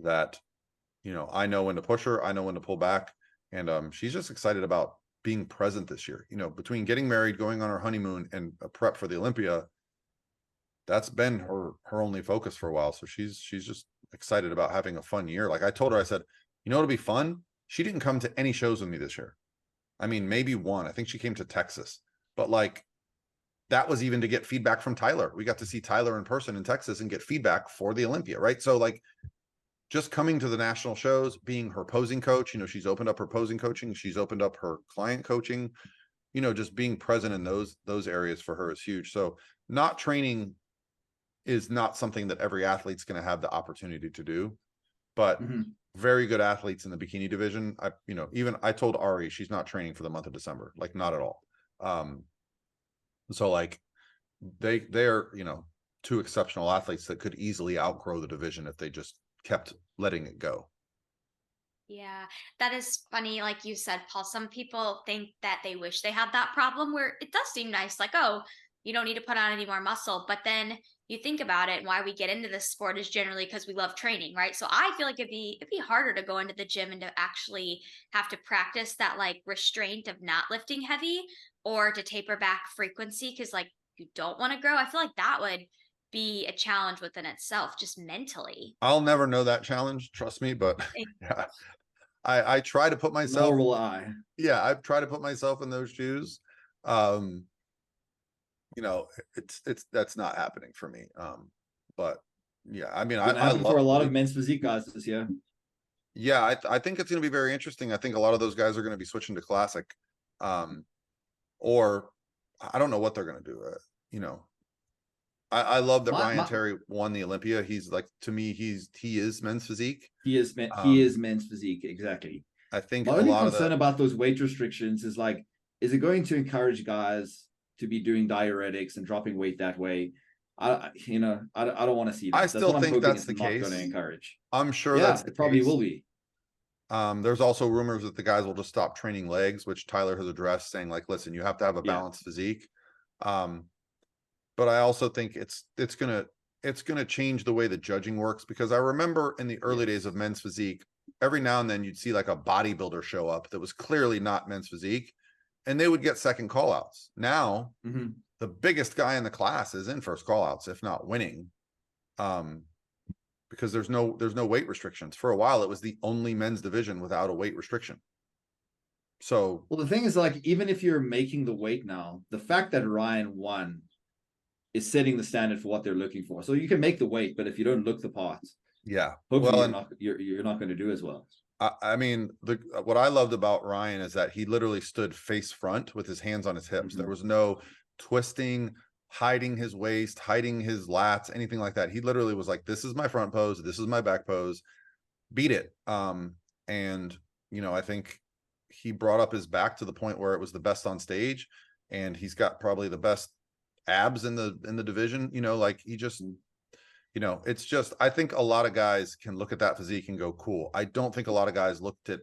that, I know when to push her, I know when to pull back. And she's just excited about being present this year. Between getting married, going on her honeymoon, and a prep for the Olympia, that's been her only focus for a while. So she's just excited about having a fun year. Like I told her, I said, it'll be fun. She didn't come to any shows with me this year. I mean, maybe one. I think she came to Texas, but like that was even to get feedback from Tyler. We got to see Tyler in person in Texas and get feedback for the Olympia, right? So like just coming to the national shows, being her posing coach, she's opened up her posing coaching, she's opened up her client coaching, just being present in those areas for her is huge. So not training is not something that every athlete's going to have the opportunity to do, but very good athletes in the bikini division. I told Ari she's not training for the month of December, like not at all. So like they're, two exceptional athletes that could easily outgrow the division if they just kept letting it go. Yeah, that is funny. Like you said, Paul, some people think that they wish they had that problem where it does seem nice, like, oh, you don't need to put on any more muscle. But then you think about it, and why we get into this sport is generally because we love training, right? So I feel like it'd be harder to go into the gym and to actually have to practice that like restraint of not lifting heavy, or to taper back frequency because like you don't want to grow. I feel like that would be a challenge within itself, just mentally. I'll never know that challenge, trust me, but yeah. I try to put myself. Nor will I. Yeah, I try to put myself in those shoes. It's that's not happening for me. But yeah, I mean, I love for a lot of men's physique guys this year. Yeah, I think it's going to be very interesting. I think a lot of those guys are going to be switching to classic, or I don't know what they're going to do. I love that Ryan Terry won the Olympia. He's like, to me, he is men's physique. He is men's physique, exactly. I think my only concern about those weight restrictions is like, is it going to encourage guys to be doing diuretics and dropping weight that way? I don't want to see that. I still think that's the case. Going to encourage. I'm sure that's the case. Probably will be. There's also rumors that the guys will just stop training legs, which Tyler has addressed, saying like, listen, you have to have a balanced physique. But I also think it's gonna change the way the judging works, because I remember in the early days of men's physique, every now and then you'd see like a bodybuilder show up that was clearly not men's physique, and they would get second call outs. Now the biggest guy in the class is in first call outs, if not winning. Because there's no weight restrictions. For a while, it was the only men's division without a weight restriction. So, well, the thing is, like, even if you're making the weight now, the fact that Ryan won is setting the standard for what they're looking for. So you can make the weight, but if you don't look the parts, yeah, hopefully you're not going to do as well. I mean, what I loved about Ryan is that he literally stood face front with his hands on his hips. There was no twisting, hiding his waist, hiding his lats, anything like that. He literally was like, this is my front pose, this is my back pose, beat it. And you know, I think he brought up his back to the point where it was the best on stage, and he's got probably the best abs in the division. You know, like he just, you know, it's just, I think a lot of guys can look at that physique and go, cool. I don't think a lot of guys looked at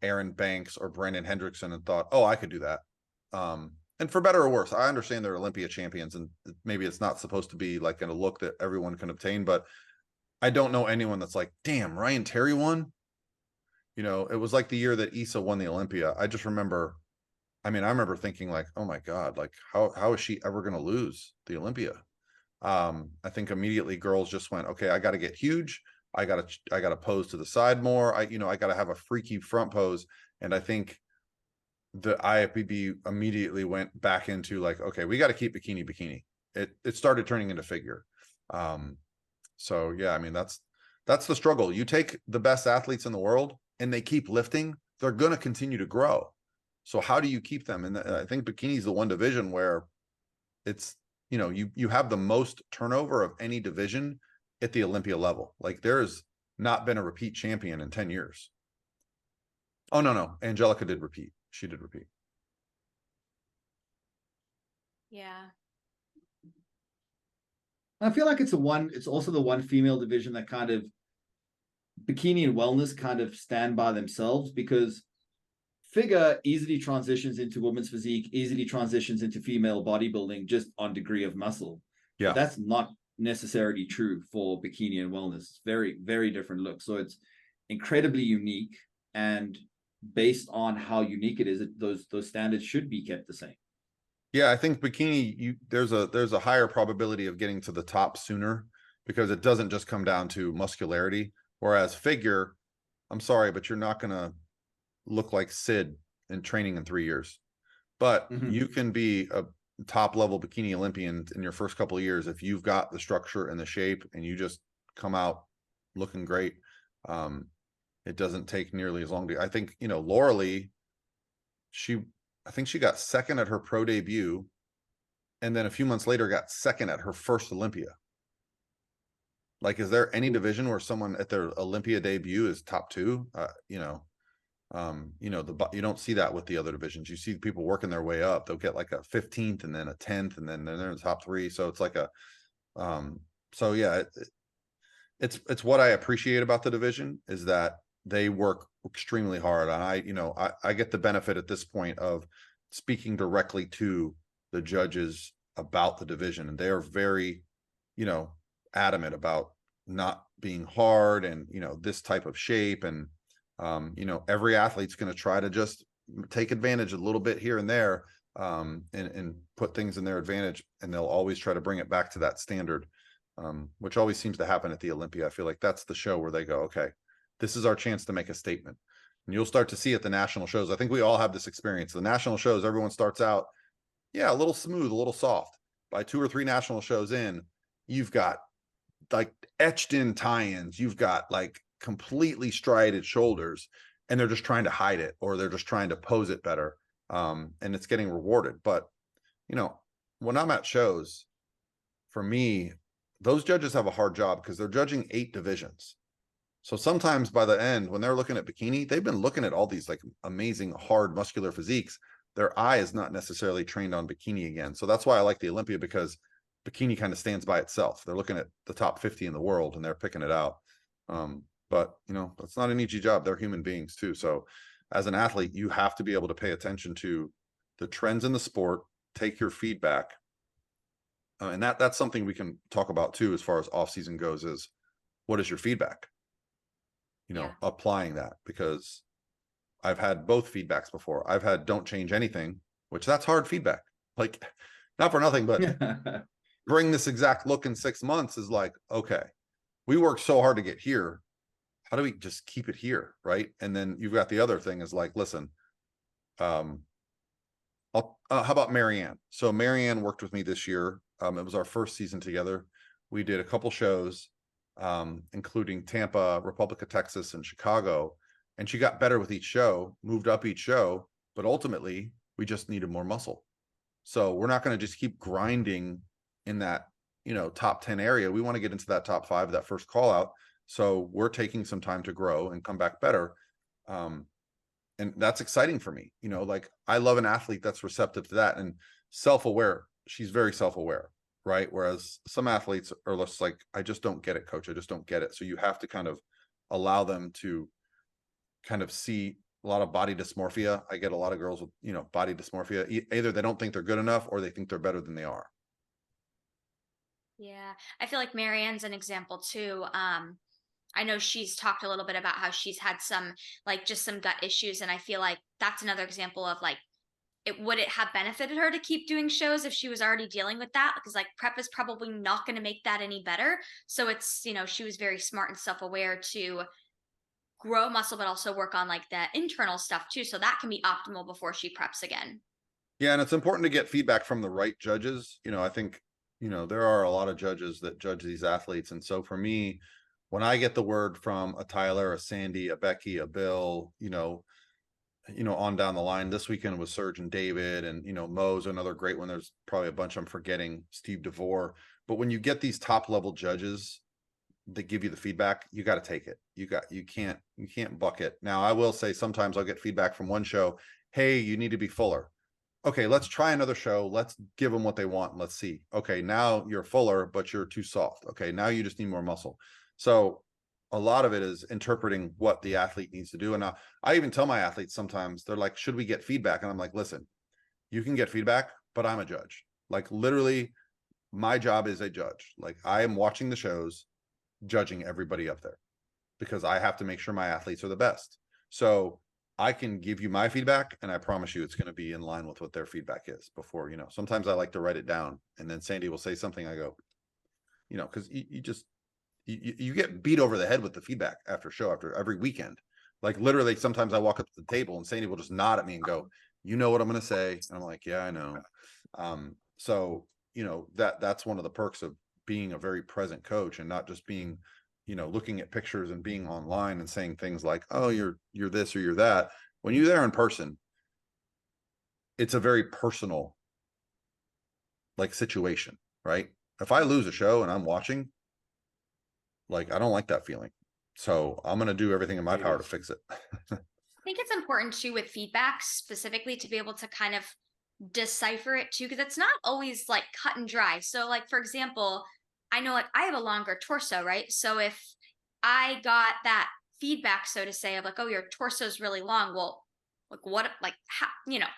Aaron Banks or Brandon Hendrickson and thought, oh, I could do that. And for better or worse, I understand they're Olympia champions, and maybe it's not supposed to be like in a look that everyone can obtain, but I don't know anyone that's like, damn, Ryan Terry won. You know, it was like the year that Issa won the Olympia. I just remember, I mean, I remember thinking like, oh my God, like how is she ever going to lose the Olympia? I think immediately girls just went, okay, I got to get huge. I got to pose to the side more. I got to have a freaky front pose. And I think the IFBB immediately went back into like, okay, we got to keep bikini. It started turning into figure. So yeah, I mean, that's the struggle. You take the best athletes in the world and they keep lifting, they're going to continue to grow. So how do you keep them? And I think bikini is the one division where it's, you know, you have the most turnover of any division at the Olympia level. Like there's not been a repeat champion in 10 years. Oh, no. Angelica did repeat. She did repeat. Yeah. I feel like it's also the one female division that kind of bikini and wellness kind of stand by themselves, because figure easily transitions into women's physique, easily transitions into female bodybuilding just on degree of muscle. Yeah. But that's not necessarily true for bikini and wellness. It's very, very different look. So it's incredibly unique, and based on how unique it is, those standards should be kept the same. Yeah, I think bikini, there's a higher probability of getting to the top sooner because it doesn't just come down to muscularity. Whereas figure, I'm sorry, but you're not going to look like Sid in training in 3 years. But you can be a top level bikini Olympian in your first couple of years if you've got the structure and the shape and you just come out looking great. It doesn't take nearly as long. I think, you know, Laura Lee, I think she got second at her pro debut, and then a few months later got second at her first Olympia. Like, is there any division where someone at their Olympia debut is top two? You know, you don't see that with the other divisions. You see people working their way up. They'll get like a 15th and then a 10th, and then they're in the top three. So it's like so yeah, it's what I appreciate about the division is that they work extremely hard. And I get the benefit at this point of speaking directly to the judges about the division, and they are very, adamant about not being hard and, this type of shape. And, every athlete's going to try to just take advantage a little bit here and there, and put things in their advantage. And they'll always try to bring it back to that standard, which always seems to happen at the Olympia. I feel like that's the show where they go, okay, this is our chance to make a statement. And you'll start to see at the national shows. I think we all have this experience. The national shows, everyone starts out, a little smooth, a little soft. By 2 or 3 national shows in, you've got like etched in tie-ins. You've got like completely striated shoulders, and they're just trying to hide it, or they're just trying to pose it better. And it's getting rewarded. But, when I'm at shows, for me, those judges have a hard job because they're judging 8 divisions. So sometimes by the end, when they're looking at bikini, they've been looking at all these like amazing, hard, muscular physiques. Their eye is not necessarily trained on bikini again. So that's why I like the Olympia, because bikini kind of stands by itself. They're looking at the top 50 in the world and they're picking it out. But that's not an easy job. They're human beings too. So as an athlete, you have to be able to pay attention to the trends in the sport, take your feedback. And that's something we can talk about too, as far as off season goes, is what is your feedback? applying that, because I've had both feedbacks before. I've had don't change anything, which that's hard feedback. Like, not for nothing, but bring this exact look in 6 months is like, okay, we worked so hard to get here. How do we just keep it here? Right. And then you've got the other thing is like, listen, how about Marianne? So Marianne worked with me this year. It was our first season together. We did a couple shows, including Tampa, Republic of Texas, and Chicago. And she got better with each show, moved up each show, but ultimately we just needed more muscle. So we're not going to just keep grinding in that, top 10 area. We want to get into that top 5, that first call out. So we're taking some time to grow and come back better. And that's exciting for me. Like, I love an athlete that's receptive to that and self-aware. She's very self-aware, right? Whereas some athletes are just like, I just don't get it, coach. I just don't get it. So you have to kind of allow them to kind of see a lot of body dysmorphia. I get a lot of girls with, body dysmorphia. Either they don't think they're good enough or they think they're better than they are. Yeah. I feel like Marianne's an example too. I know she's talked a little bit about how she's had some, like, just some gut issues. And I feel like that's another example of like, would it have benefited her to keep doing shows if she was already dealing with that? Because like prep is probably not going to make that any better. So it's, she was very smart and self-aware to grow muscle, but also work on like the internal stuff too. So that can be optimal before she preps again. Yeah. And it's important to get feedback from the right judges. I think, there are a lot of judges that judge these athletes. And so for me, when I get the word from a Tyler, a Sandy, a Becky, a Bill, on down the line, this weekend was Serge and David, and, Mo's another great one. There's probably a bunch I'm forgetting, Steve DeVore. But when you get these top level judges that give you the feedback, you got to take it. You can't buck it. Now, I will say sometimes I'll get feedback from one show. Hey, you need to be fuller. Okay, let's try another show. Let's give them what they want. Let's see. Okay, now you're fuller, but you're too soft. Okay, now you just need more muscle. So a lot of it is interpreting what the athlete needs to do. And I even tell my athletes sometimes, they're like, should we get feedback? And I'm like, listen, you can get feedback, but I'm a judge. Like, literally, my job is a judge. Like, I am watching the shows, judging everybody up there, because I have to make sure my athletes are the best. So I can give you my feedback, and I promise you it's going to be in line with what their feedback is before, sometimes I like to write it down, and then Sandy will say something. I go, because you get beat over the head with the feedback after show, after every weekend. Like, literally, sometimes I walk up to the table and Sandy will just nod at me and go, you know what I'm going to say? And I'm like, yeah, I know. So, that's one of the perks of being a very present coach, and not just being, looking at pictures and being online and saying things like, oh, you're this or you're that. When you're there in person, it's a very personal, like, situation, right? If I lose a show and I'm watching, like, I don't like that feeling. So I'm going to do everything in my power to fix it. I think it's important too with feedback specifically to be able to kind of decipher it too, because it's not always like cut and dry. So like, for example, I know like I have a longer torso, right? So if I got that feedback, so to say, of like, oh, your torso is really long. Well, like what, like, how,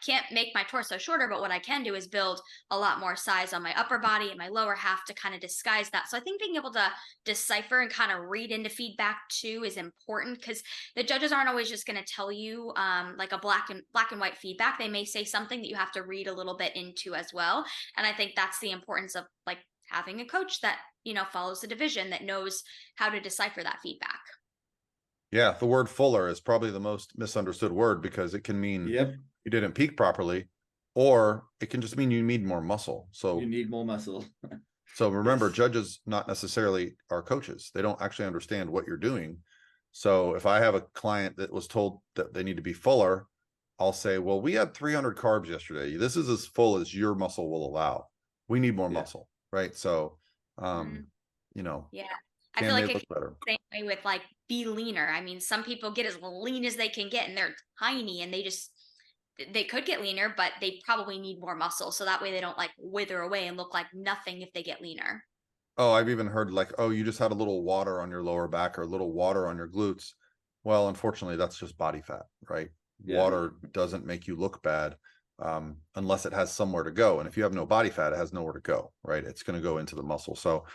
can't make my torso shorter, but what I can do is build a lot more size on my upper body and my lower half to kind of disguise that. So I think being able to decipher and kind of read into feedback too is important, because the judges aren't always just going to tell you like a black and white feedback. They may say something that you have to read a little bit into as well. And I think that's the importance of like having a coach that, follows the division, that knows how to decipher that feedback. Yeah, the word fuller is probably the most misunderstood word, because it can mean you didn't peak properly, or it can just mean you need more muscle. So you need more muscle. So remember, judges not necessarily are coaches. They don't actually understand what you're doing. So if I have a client that was told that they need to be fuller, I'll say, well, we had 300 carbs yesterday. This is as full as your muscle will allow. We need more muscle, right? So, yeah. I feel like it's the same way with like be leaner. I mean, some people get as lean as they can get and they're tiny, and they could get leaner, but they probably need more muscle. So that way they don't like wither away and look like nothing if they get leaner. Oh, I've even heard like, oh, you just had a little water on your lower back or a little water on your glutes. Well, unfortunately, that's just body fat, right? Yeah. Water doesn't make you look bad unless it has somewhere to go. And if you have no body fat, it has nowhere to go, right? It's going to go into the muscle. So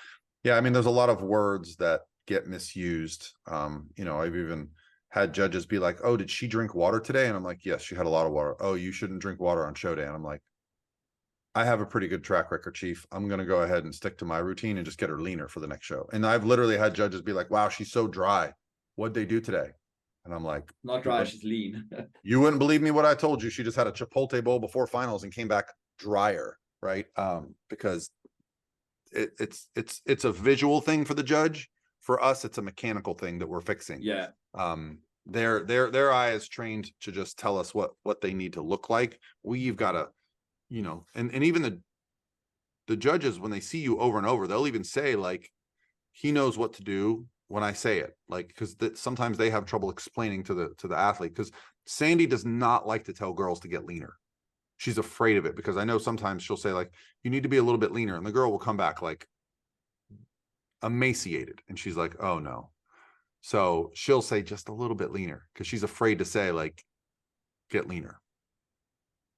yeah, I mean, there's a lot of words that get misused. You know, I've even had judges be like, oh, did she drink water today? And I'm like, yes, she had a lot of water. Oh, you shouldn't drink water on show day. And I'm like, I have a pretty good track record, Chief. I'm going to go ahead and stick to my routine and just get her leaner for the next show. And I've literally had judges be like, wow, she's so dry. What'd they do today? And I'm like, not dry, she's lean. You wouldn't believe me what I told you. She just had a Chipotle bowl before finals and came back drier, right? Because it's a visual thing for the judge. For us, it's a mechanical thing that we're fixing. Yeah. Their eye is trained to just tell us what they need to look like. We've got to, you know, and even the judges, when they see you over and over, they'll even say like, he knows what to do when I say it, like, because sometimes they have trouble explaining to the athlete, because Sandy does not like to tell girls to get leaner. She's afraid of it, because I know sometimes she'll say like, you need to be a little bit leaner, and the girl will come back like emaciated, and she's like, oh no. So she'll say just a little bit leaner, because she's afraid to say like, get leaner.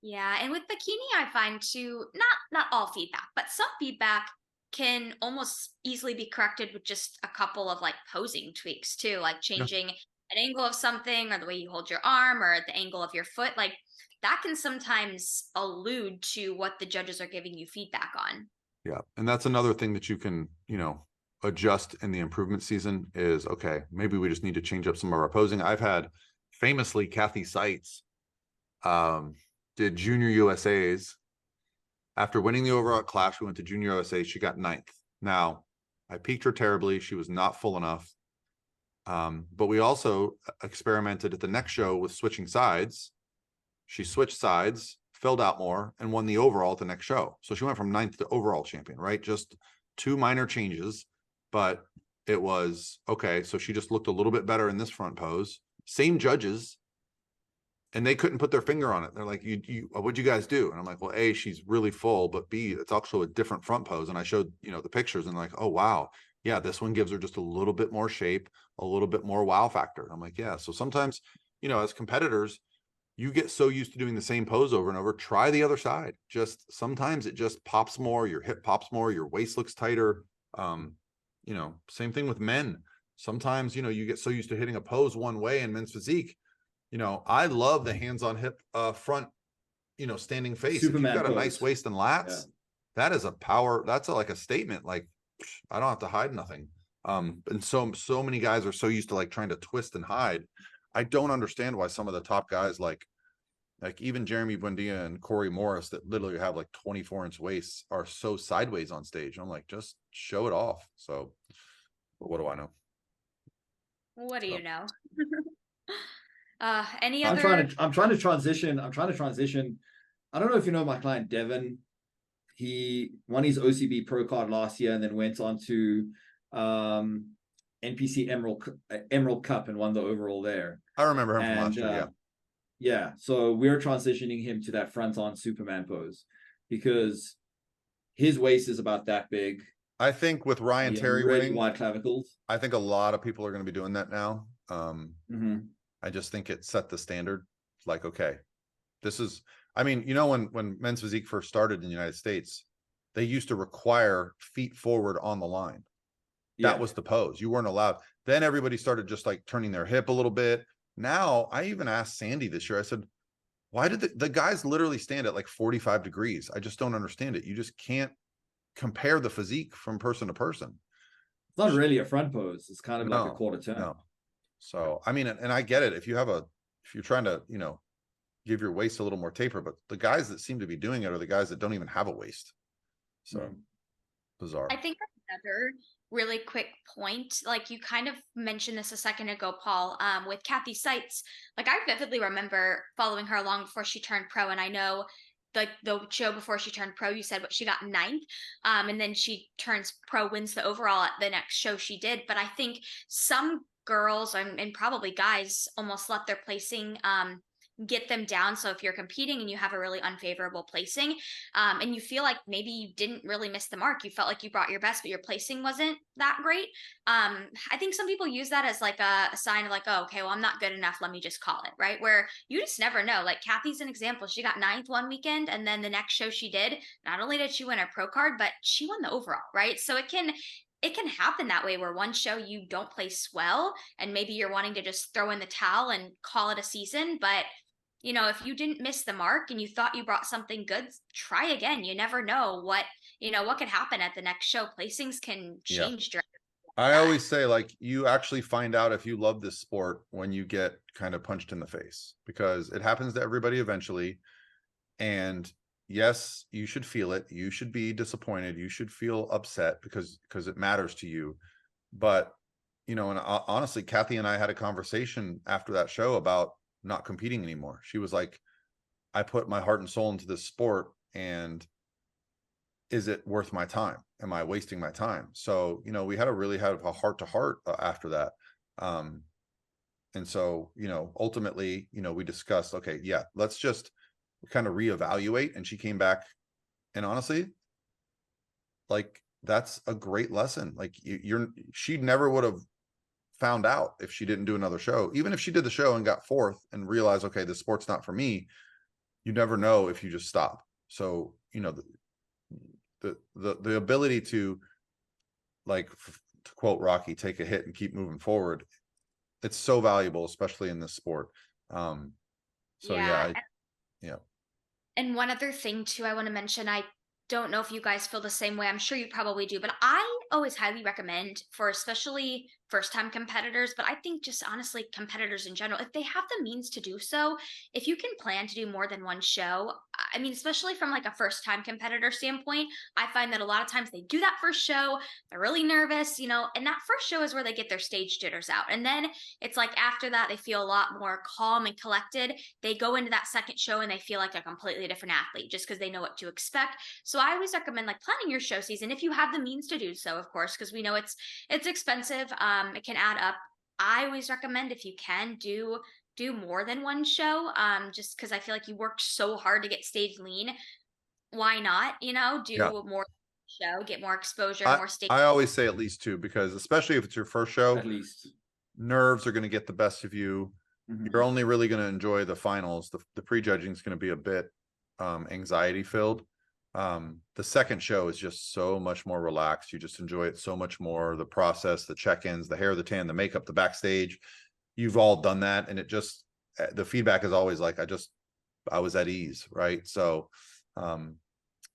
Yeah, and with bikini, I find too, not all feedback, but some feedback can almost easily be corrected with just a couple of like posing tweaks too, like changing an angle of something, or the way you hold your arm, or the angle of your foot. Like that can sometimes allude to what the judges are giving you feedback on. Yeah, and that's another thing that you can, you know, adjust in the improvement season is, okay, maybe we just need to change up some of our posing. I've had famously Kathy Seitz did junior USAs. After winning the overall class, we went to junior USA. She got 9th. Now, I peaked her terribly. She was not full enough. But we also experimented at the next show with switching sides. She switched sides, filled out more, and won the overall at the next show. So she went from 9th to overall champion, right? Just 2 minor changes, but it was okay. So she just looked a little bit better in this front pose. Same judges, and they couldn't put their finger on it. They're like, what'd you guys do? And I'm like, well, A, she's really full, but B, it's also a different front pose. And I showed, you know, the pictures, and like, oh, wow. Yeah, this one gives her just a little bit more shape, a little bit more wow factor. And I'm like, yeah. So sometimes, you know, as competitors, you get so used to doing the same pose over and over. Try the other side. Just sometimes it just pops more, your hip pops more, your waist looks tighter. You know, same thing with men. Sometimes, you know, you get so used to hitting a pose one way in men's physique. You know, I love the hands on hip front, you know, standing face. Superman if you've got pose. a nice waist and lats, that is a power. That's like a statement. Like, I don't have to hide nothing. And so many guys are so used to like trying to twist and hide. I don't understand why some of the top guys like even Jeremy Buendia and Corey Morris that literally have like 24-inch waists are so sideways on stage. I'm like, just show it off. So, but what do I know? What do you know? Any I'm other? trying to transition. I don't know if you know my client Devin. He won his OCB Pro card last year and then went on to NPC Emerald Cup and won the overall there. I remember him from last year. Yeah. So we're transitioning him to that front on Superman pose because his waist is about that big. I think with Ryan Terry really winning, wide clavicles. I think a lot of people are going to be doing that now. I just think it set the standard. Like, okay, this is, I mean, you know, when men's physique first started in the United States, they used to require feet forward on the line. That was the pose. You weren't allowed. Then everybody started just like turning their hip a little bit. Now, I even asked Sandy this year, I said, why did the guys literally stand at like 45 degrees? I just don't understand it. You just can't compare the physique from person to person. It's not really a front pose. It's kind of like a quarter turn. No. So, I mean, and I get it. If you're trying to, you know, give your waist a little more taper, but the guys that seem to be doing it are the guys that don't even have a waist. So bizarre. I think another really quick point, like you kind of mentioned this a second ago, Paul, with Kathy Seitz. Like I vividly remember following her along before she turned pro, and I know like the show before she turned pro, you said what she got 9th, and then she turns pro, wins the overall at the next show she did. But I think some girls and probably guys almost let their placing get them down. So if you're competing and you have a really unfavorable placing, and you feel like maybe you didn't really miss the mark, you felt like you brought your best, but your placing wasn't that great. I think some people use that as like a sign of like, oh, okay, well, I'm not good enough. Let me just call it, right? Where you just never know. Like Kathy's an example. She got 9th one weekend, and then the next show she did, not only did she win her pro card, but she won the overall, right? So it can it can happen that way where one show you don't place well and maybe you're wanting to just throw in the towel and call it a season. But, you know, if you didn't miss the mark and you thought you brought something good, try again. You never know what, you know, what could happen at the next show. Placings can change drastically. I always say, like, you actually find out if you love this sport when you get kind of punched in the face, because it happens to everybody eventually. And yes, you should feel it. You should be disappointed. You should feel upset because it matters to you. But, you know, and honestly, Kathy and I had a conversation after that show about not competing anymore. She was like, I put my heart and soul into this sport, and is it worth my time? Am I wasting my time? So, you know, we had to really have a heart to heart after that. And so, you know, ultimately, you know, we discussed, okay, yeah, let's just kind of reevaluate. And she came back, and honestly, like, that's a great lesson. Like, she never would have found out if she didn't do another show. Even if she did the show and got fourth and realized, okay, this sport's not for me, you never know if you just stop. So, you know, the ability to, like, to quote Rocky, take a hit and keep moving forward, it's so valuable, especially in this sport. So yeah. And one other thing too, I want to mention, I don't know if you guys feel the same way. I'm sure you probably do, but I always highly recommend, for especially first time competitors, but I think just honestly competitors in general, if they have the means to do so, if you can plan to do more than one show, I mean, especially from like a first time competitor standpoint, I find that a lot of times they do that first show, they're really nervous, you know, and that first show is where they get their stage jitters out. And then it's like after that, they feel a lot more calm and collected. They go into that second show and they feel like a completely different athlete just because they know what to expect. So I always recommend like planning your show season if you have the means to do so, of course, because we know it's expensive. It can add up. I always recommend, if you can, do more than one show. Just because I feel like you worked so hard to get stage lean. Why not? You know, do more show, get more exposure, more stage. I always say at least two, because especially if it's your first show, At least nerves are going to get the best of you. You're only really going to enjoy the finals. The prejudging is going to be a bit anxiety filled. The second show is just so much more relaxed. You just enjoy it so much more. The process, the check-ins, the hair, the tan, the makeup, the backstage, you've all done that. And it just, the feedback is always like, I was at ease. Right. So,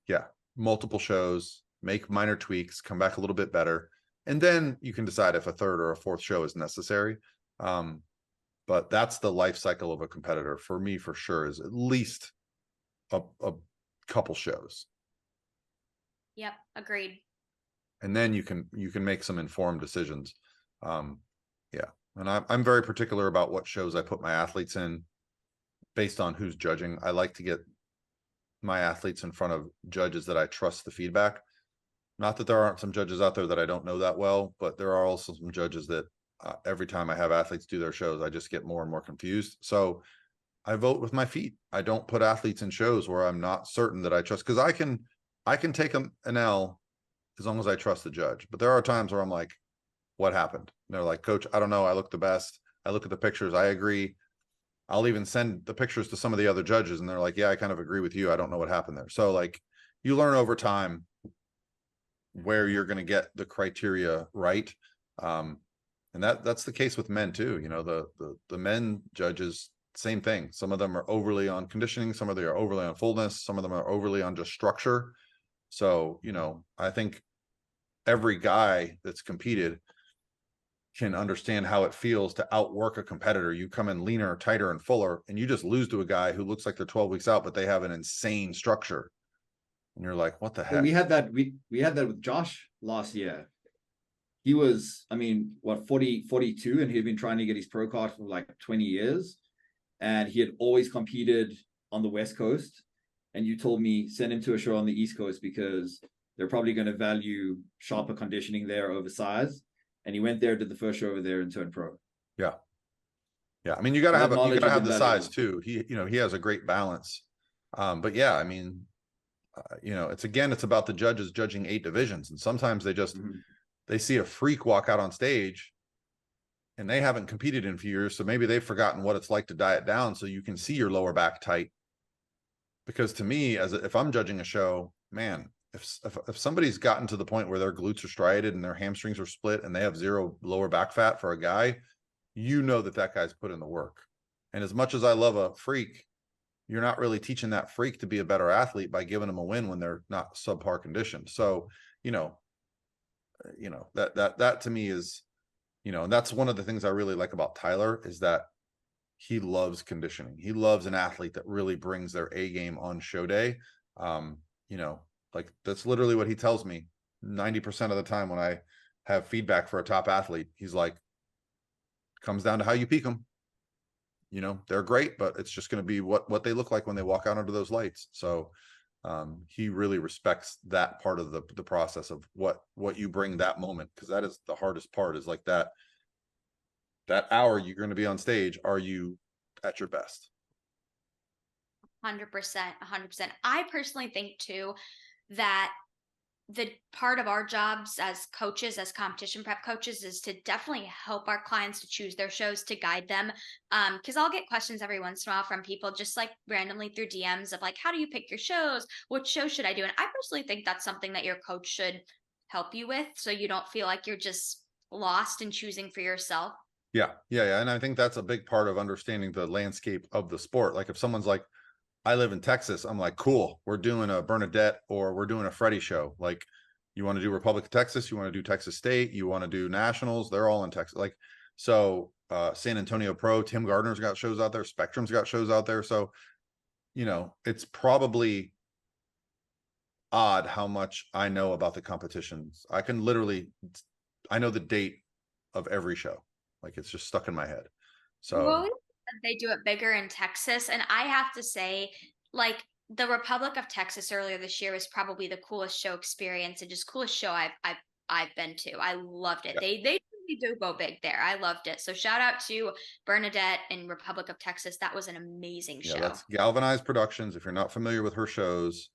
yeah, multiple shows, make minor tweaks, come back a little bit better. And then you can decide if a third or a fourth show is necessary. But that's the life cycle of a competitor for me, for sure, is at least a couple shows. Yep, agreed. And then you can make some informed decisions. Yeah, and I'm very particular about what shows I put my athletes in based on who's judging. I like to get my athletes in front of judges that I trust the feedback. Not that there aren't some judges out there that I don't know that well, but there are also some judges that every time I have athletes do their shows, I just get more and more confused. So I vote with my feet. I don't put athletes in shows where I'm not certain that I trust, because I can take an L as long as I trust the judge. But there are times where I'm like, what happened? And they're like, Coach, I don't know. I look the best. I look at the pictures. I agree. I'll even send the pictures to some of the other judges, and they're like, yeah, I kind of agree with you. I don't know what happened there. So, like, you learn over time where you're going to get the criteria right. And that's the case with men too. You know, the men judges, same thing. Some of them are overly on conditioning. Some of them are overly on fullness. Some of them are overly on just structure. So, you know, I think every guy that's competed can understand how it feels to outwork a competitor. You come in leaner, tighter, and fuller, and you just lose to a guy who looks like they're 12 weeks out, but they have an insane structure. And you're like, what the heck? We had that with Josh last year. He was, I mean, what, 42, and he'd been trying to get his pro card for like 20 years. And he had always competed on the West Coast. And you told me send him to a show on the East Coast because they're probably going to value sharper conditioning there over size. And he went there, did the first show over there, and turned pro. Yeah. Yeah. I mean, you got to have the size too. He has a great balance. But yeah, I mean, it's about the judges judging 8 divisions. And sometimes they just, they see a freak walk out on stage and they haven't competed in a few years. So maybe they've forgotten what it's like to diet down. So you can see your lower back tight. Because to me, if I'm judging a show, man, if somebody's gotten to the point where their glutes are striated and their hamstrings are split and they have zero lower back fat for a guy, you know that guy's put in the work. And as much as I love a freak, you're not really teaching that freak to be a better athlete by giving them a win when they're not subpar conditioned. So, that to me is, and that's one of the things I really like about Tyler is that he loves conditioning. He loves an athlete that really brings their A game on show day. Like that's literally what he tells me 90% of the time when I have feedback for a top athlete. He's like, comes down to how you peak them. They're great, but it's just going to be what they look like when they walk out under those lights. So he really respects that part of the process of what you bring that moment, because that is the hardest part, is like that hour you're going to be on stage. Are you at your best? 100%, 100%. I personally think too that the part of our jobs as coaches, as competition prep coaches, is to definitely help our clients to choose their shows, to guide them. Because I'll get questions every once in a while from people just like randomly through DMs of like, how do you pick your shows? What show should I do? And I personally think that's something that your coach should help you with, so you don't feel like you're just lost in choosing for yourself. Yeah. And I think that's a big part of understanding the landscape of the sport. Like if someone's like, I live in Texas, I'm like, cool, we're doing a Bernadette or we're doing a Freddie show. Like, you want to do Republic of Texas, you want to do Texas State, you want to do nationals, they're all in Texas. Like, so San Antonio Pro, Tim Gardner's got shows out there, Spectrum's got shows out there. So, it's probably odd how much I know about the competitions. I know the date of every show. Like, it's just stuck in my head. So Well, they do it bigger in Texas, and I have to say, like, the Republic of Texas earlier this year was probably the coolest show experience and just coolest show I've been to. I loved it. Yeah. They really do go big there. I loved it. So shout out to Bernadette and Republic of Texas. That was an amazing show. That's Galvanized Productions. If you're not familiar with her shows,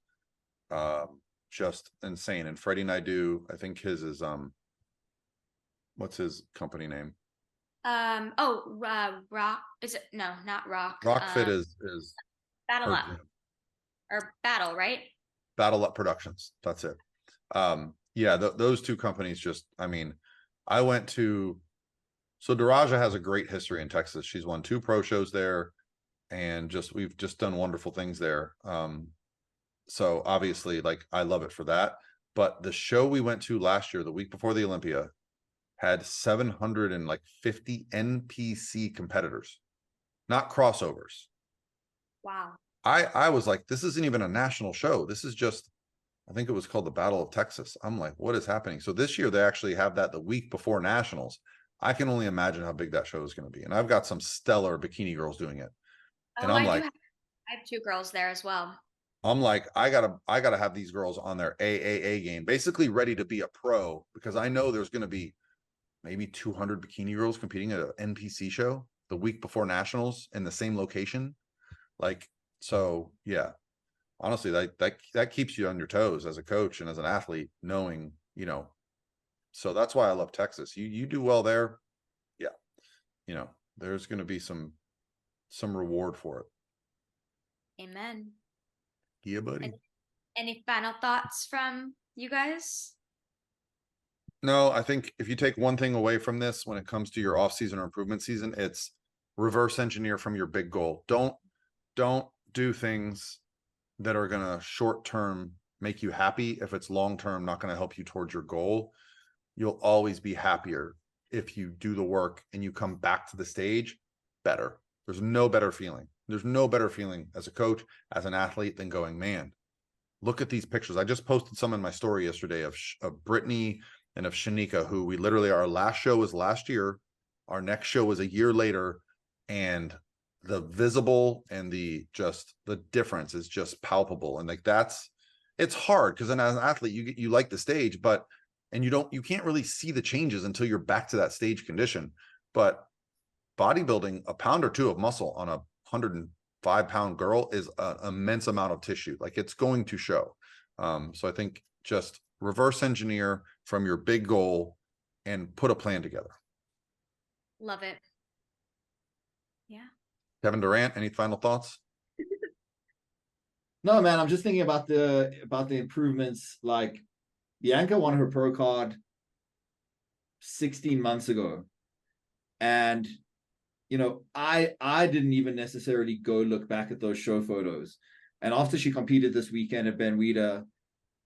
just insane. And Freddie Naidoo, I think his is what's his company name? Rock, is it? No, not Rock. Rockfit is Battle Up or Battle, right? Battle Up Productions. That's it. Those two companies just, I went to, so Daraja has a great history in Texas. She's won 2 pro shows there, and we've just done wonderful things there. So obviously, like, I love it for that. But the show we went to last year, the week before the Olympia, had 750 NPC competitors, not crossovers. Wow. I was like, this isn't even a national show. This is just, I think it was called the Battle of Texas. I'm like, what is happening? So this year they actually have that the week before nationals. I can only imagine how big that show is going to be. And I've got some stellar bikini girls doing it. And I'm like, I have 2 girls there as well. I'm like, I gotta have these girls on their AAA game, basically ready to be a pro, because I know there's going to be maybe 200 bikini girls competing at an NPC show the week before nationals in the same location. Like, so yeah, honestly, that keeps you on your toes as a coach and as an athlete, knowing, so that's why I love Texas. You do well there. Yeah. There's going to be some reward for it. Amen. Yeah, buddy. Any final thoughts from you guys? No, I think if you take one thing away from this when it comes to your off-season or improvement season, it's reverse engineer from your big goal. Don't do things that are going to short-term make you happy if it's long-term not going to help you towards your goal. You'll always be happier if you do the work and you come back to the stage better. There's no better feeling. There's no better feeling as a coach, as an athlete, than going, man, look at these pictures. I just posted some in my story yesterday of Brittany and of Shanika, who we literally, our last show was last year. Our next show was a year later. And the visible and the difference is just palpable. And like, it's hard because then as an athlete, you like the stage, and you can't really see the changes until you're back to that stage condition. But bodybuilding, a pound or 2 of muscle on a 105-pound girl is an immense amount of tissue. Like, it's going to show. So I think just reverse engineer from your big goal and put a plan together. Love it. Yeah. Kevin Durant, any final thoughts? No, man, I'm just thinking about the improvements. Like Bianca won her pro card 16 months ago. And I didn't even necessarily go look back at those show photos. And after she competed this weekend at Ben Wieder,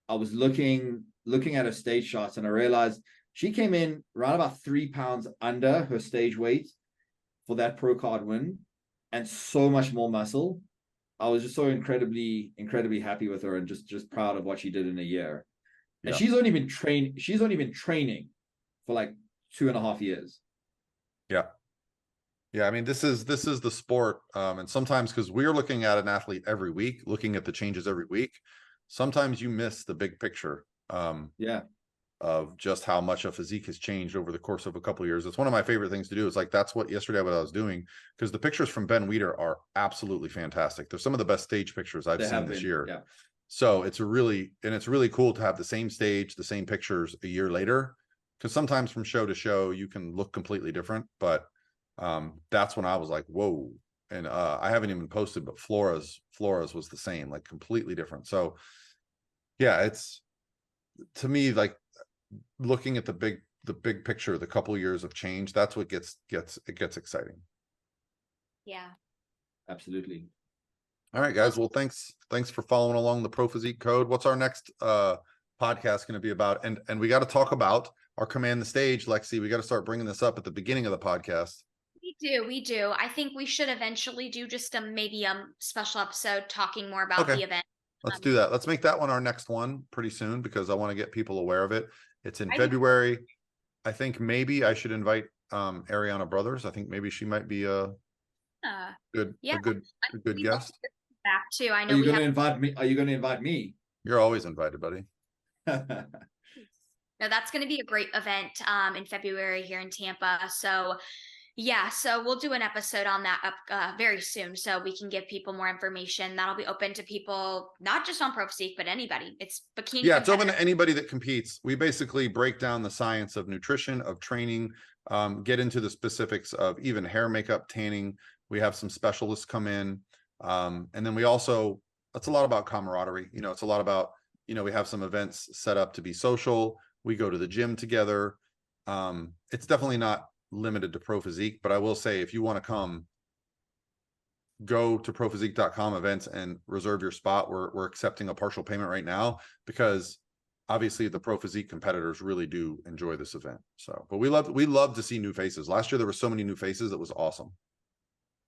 I was looking at her stage shots, and I realized she came in around about 3 pounds under her stage weight for that pro card win, and so much more muscle. I was just so incredibly happy with her, and just proud of what she did in a year. And she's only been training for like 2.5 years. Yeah. Yeah, I mean, this is the sport. And sometimes, because we're looking at an athlete every week, looking at the changes every week, sometimes you miss the big picture. Of just how much a physique has changed over the course of a couple of years. It's one of my favorite things to do. It's like, that's what I was doing, because the pictures from Ben Wieder are absolutely fantastic. They're some of the best stage pictures I've seen this year. Yeah. So it's really cool to have the same stage, the same pictures a year later, because sometimes from show to show you can look completely different. But that's when I was like, whoa. And I haven't even posted, but Flora's was the same, like completely different. So yeah, it's, to me, like, looking at the big picture, the couple years of change, that's what gets exciting. Yeah, absolutely. All right, guys. Well, thanks for following along the Pro Physique Code. What's our next podcast going to be about? And we got to talk about our Command the Stage, Lexie. We got to start bringing this up at the beginning of the podcast. We do. I think we should eventually do just maybe special episode talking more about the event. Let's do that. Let's make that one our next one pretty soon, because I want to get people aware of it. It's in February. I think maybe I should invite Ariana Brothers. I think maybe she might be a good guest. Back too. I know. Are you going to invite me? Are you going to invite me? You're always invited, buddy. No, that's going to be a great event in February here in Tampa. So yeah, so we'll do an episode on that up very soon, so we can give people more information. That'll be open to people, not just on Pro Physique, but anybody. It's bikini. Yeah, it's open to anybody that competes. We basically break down the science of nutrition, of training, get into the specifics of even hair, makeup, tanning. We have some specialists come in. And then we also, it's a lot about camaraderie. It's a lot about, we have some events set up to be social. We go to the gym together. It's definitely not limited to Pro Physique, but I will say, if you want to come, go to prophysique.com events and reserve your spot. We're accepting a partial payment right now, because obviously the Pro Physique competitors really do enjoy this event. So, but we love to see new faces. Last year there were so many new faces. It was awesome.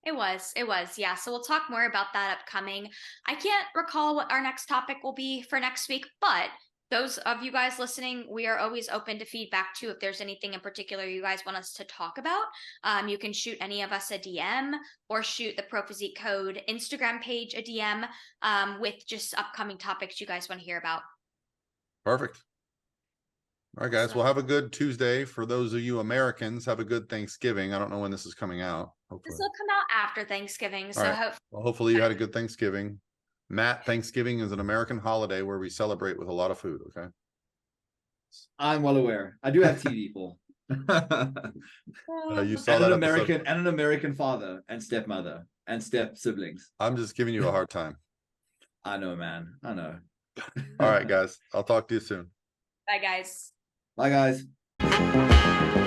It was. Yeah. So we'll talk more about that upcoming. I can't recall what our next topic will be for next week, but those of you guys listening, we are always open to feedback too. If there's anything in particular you guys want us to talk about, you can shoot any of us a DM, or shoot the Pro Physique Code Instagram page a DM with just upcoming topics you guys want to hear about. Perfect. All right, guys. Well, have a good Tuesday. For those of you Americans, have a good Thanksgiving. I don't know when this is coming out. Hopefully. This will come out after Thanksgiving. So hopefully you had a good Thanksgiving. Matt, Thanksgiving is an American holiday where we celebrate with a lot of food, okay? I'm well aware. I do have TV, Paul. You saw that an American father and stepmother and step siblings. I'm just giving you a hard time. I know, man. I know. All right, guys. I'll talk to you soon. Bye, guys. Bye, guys.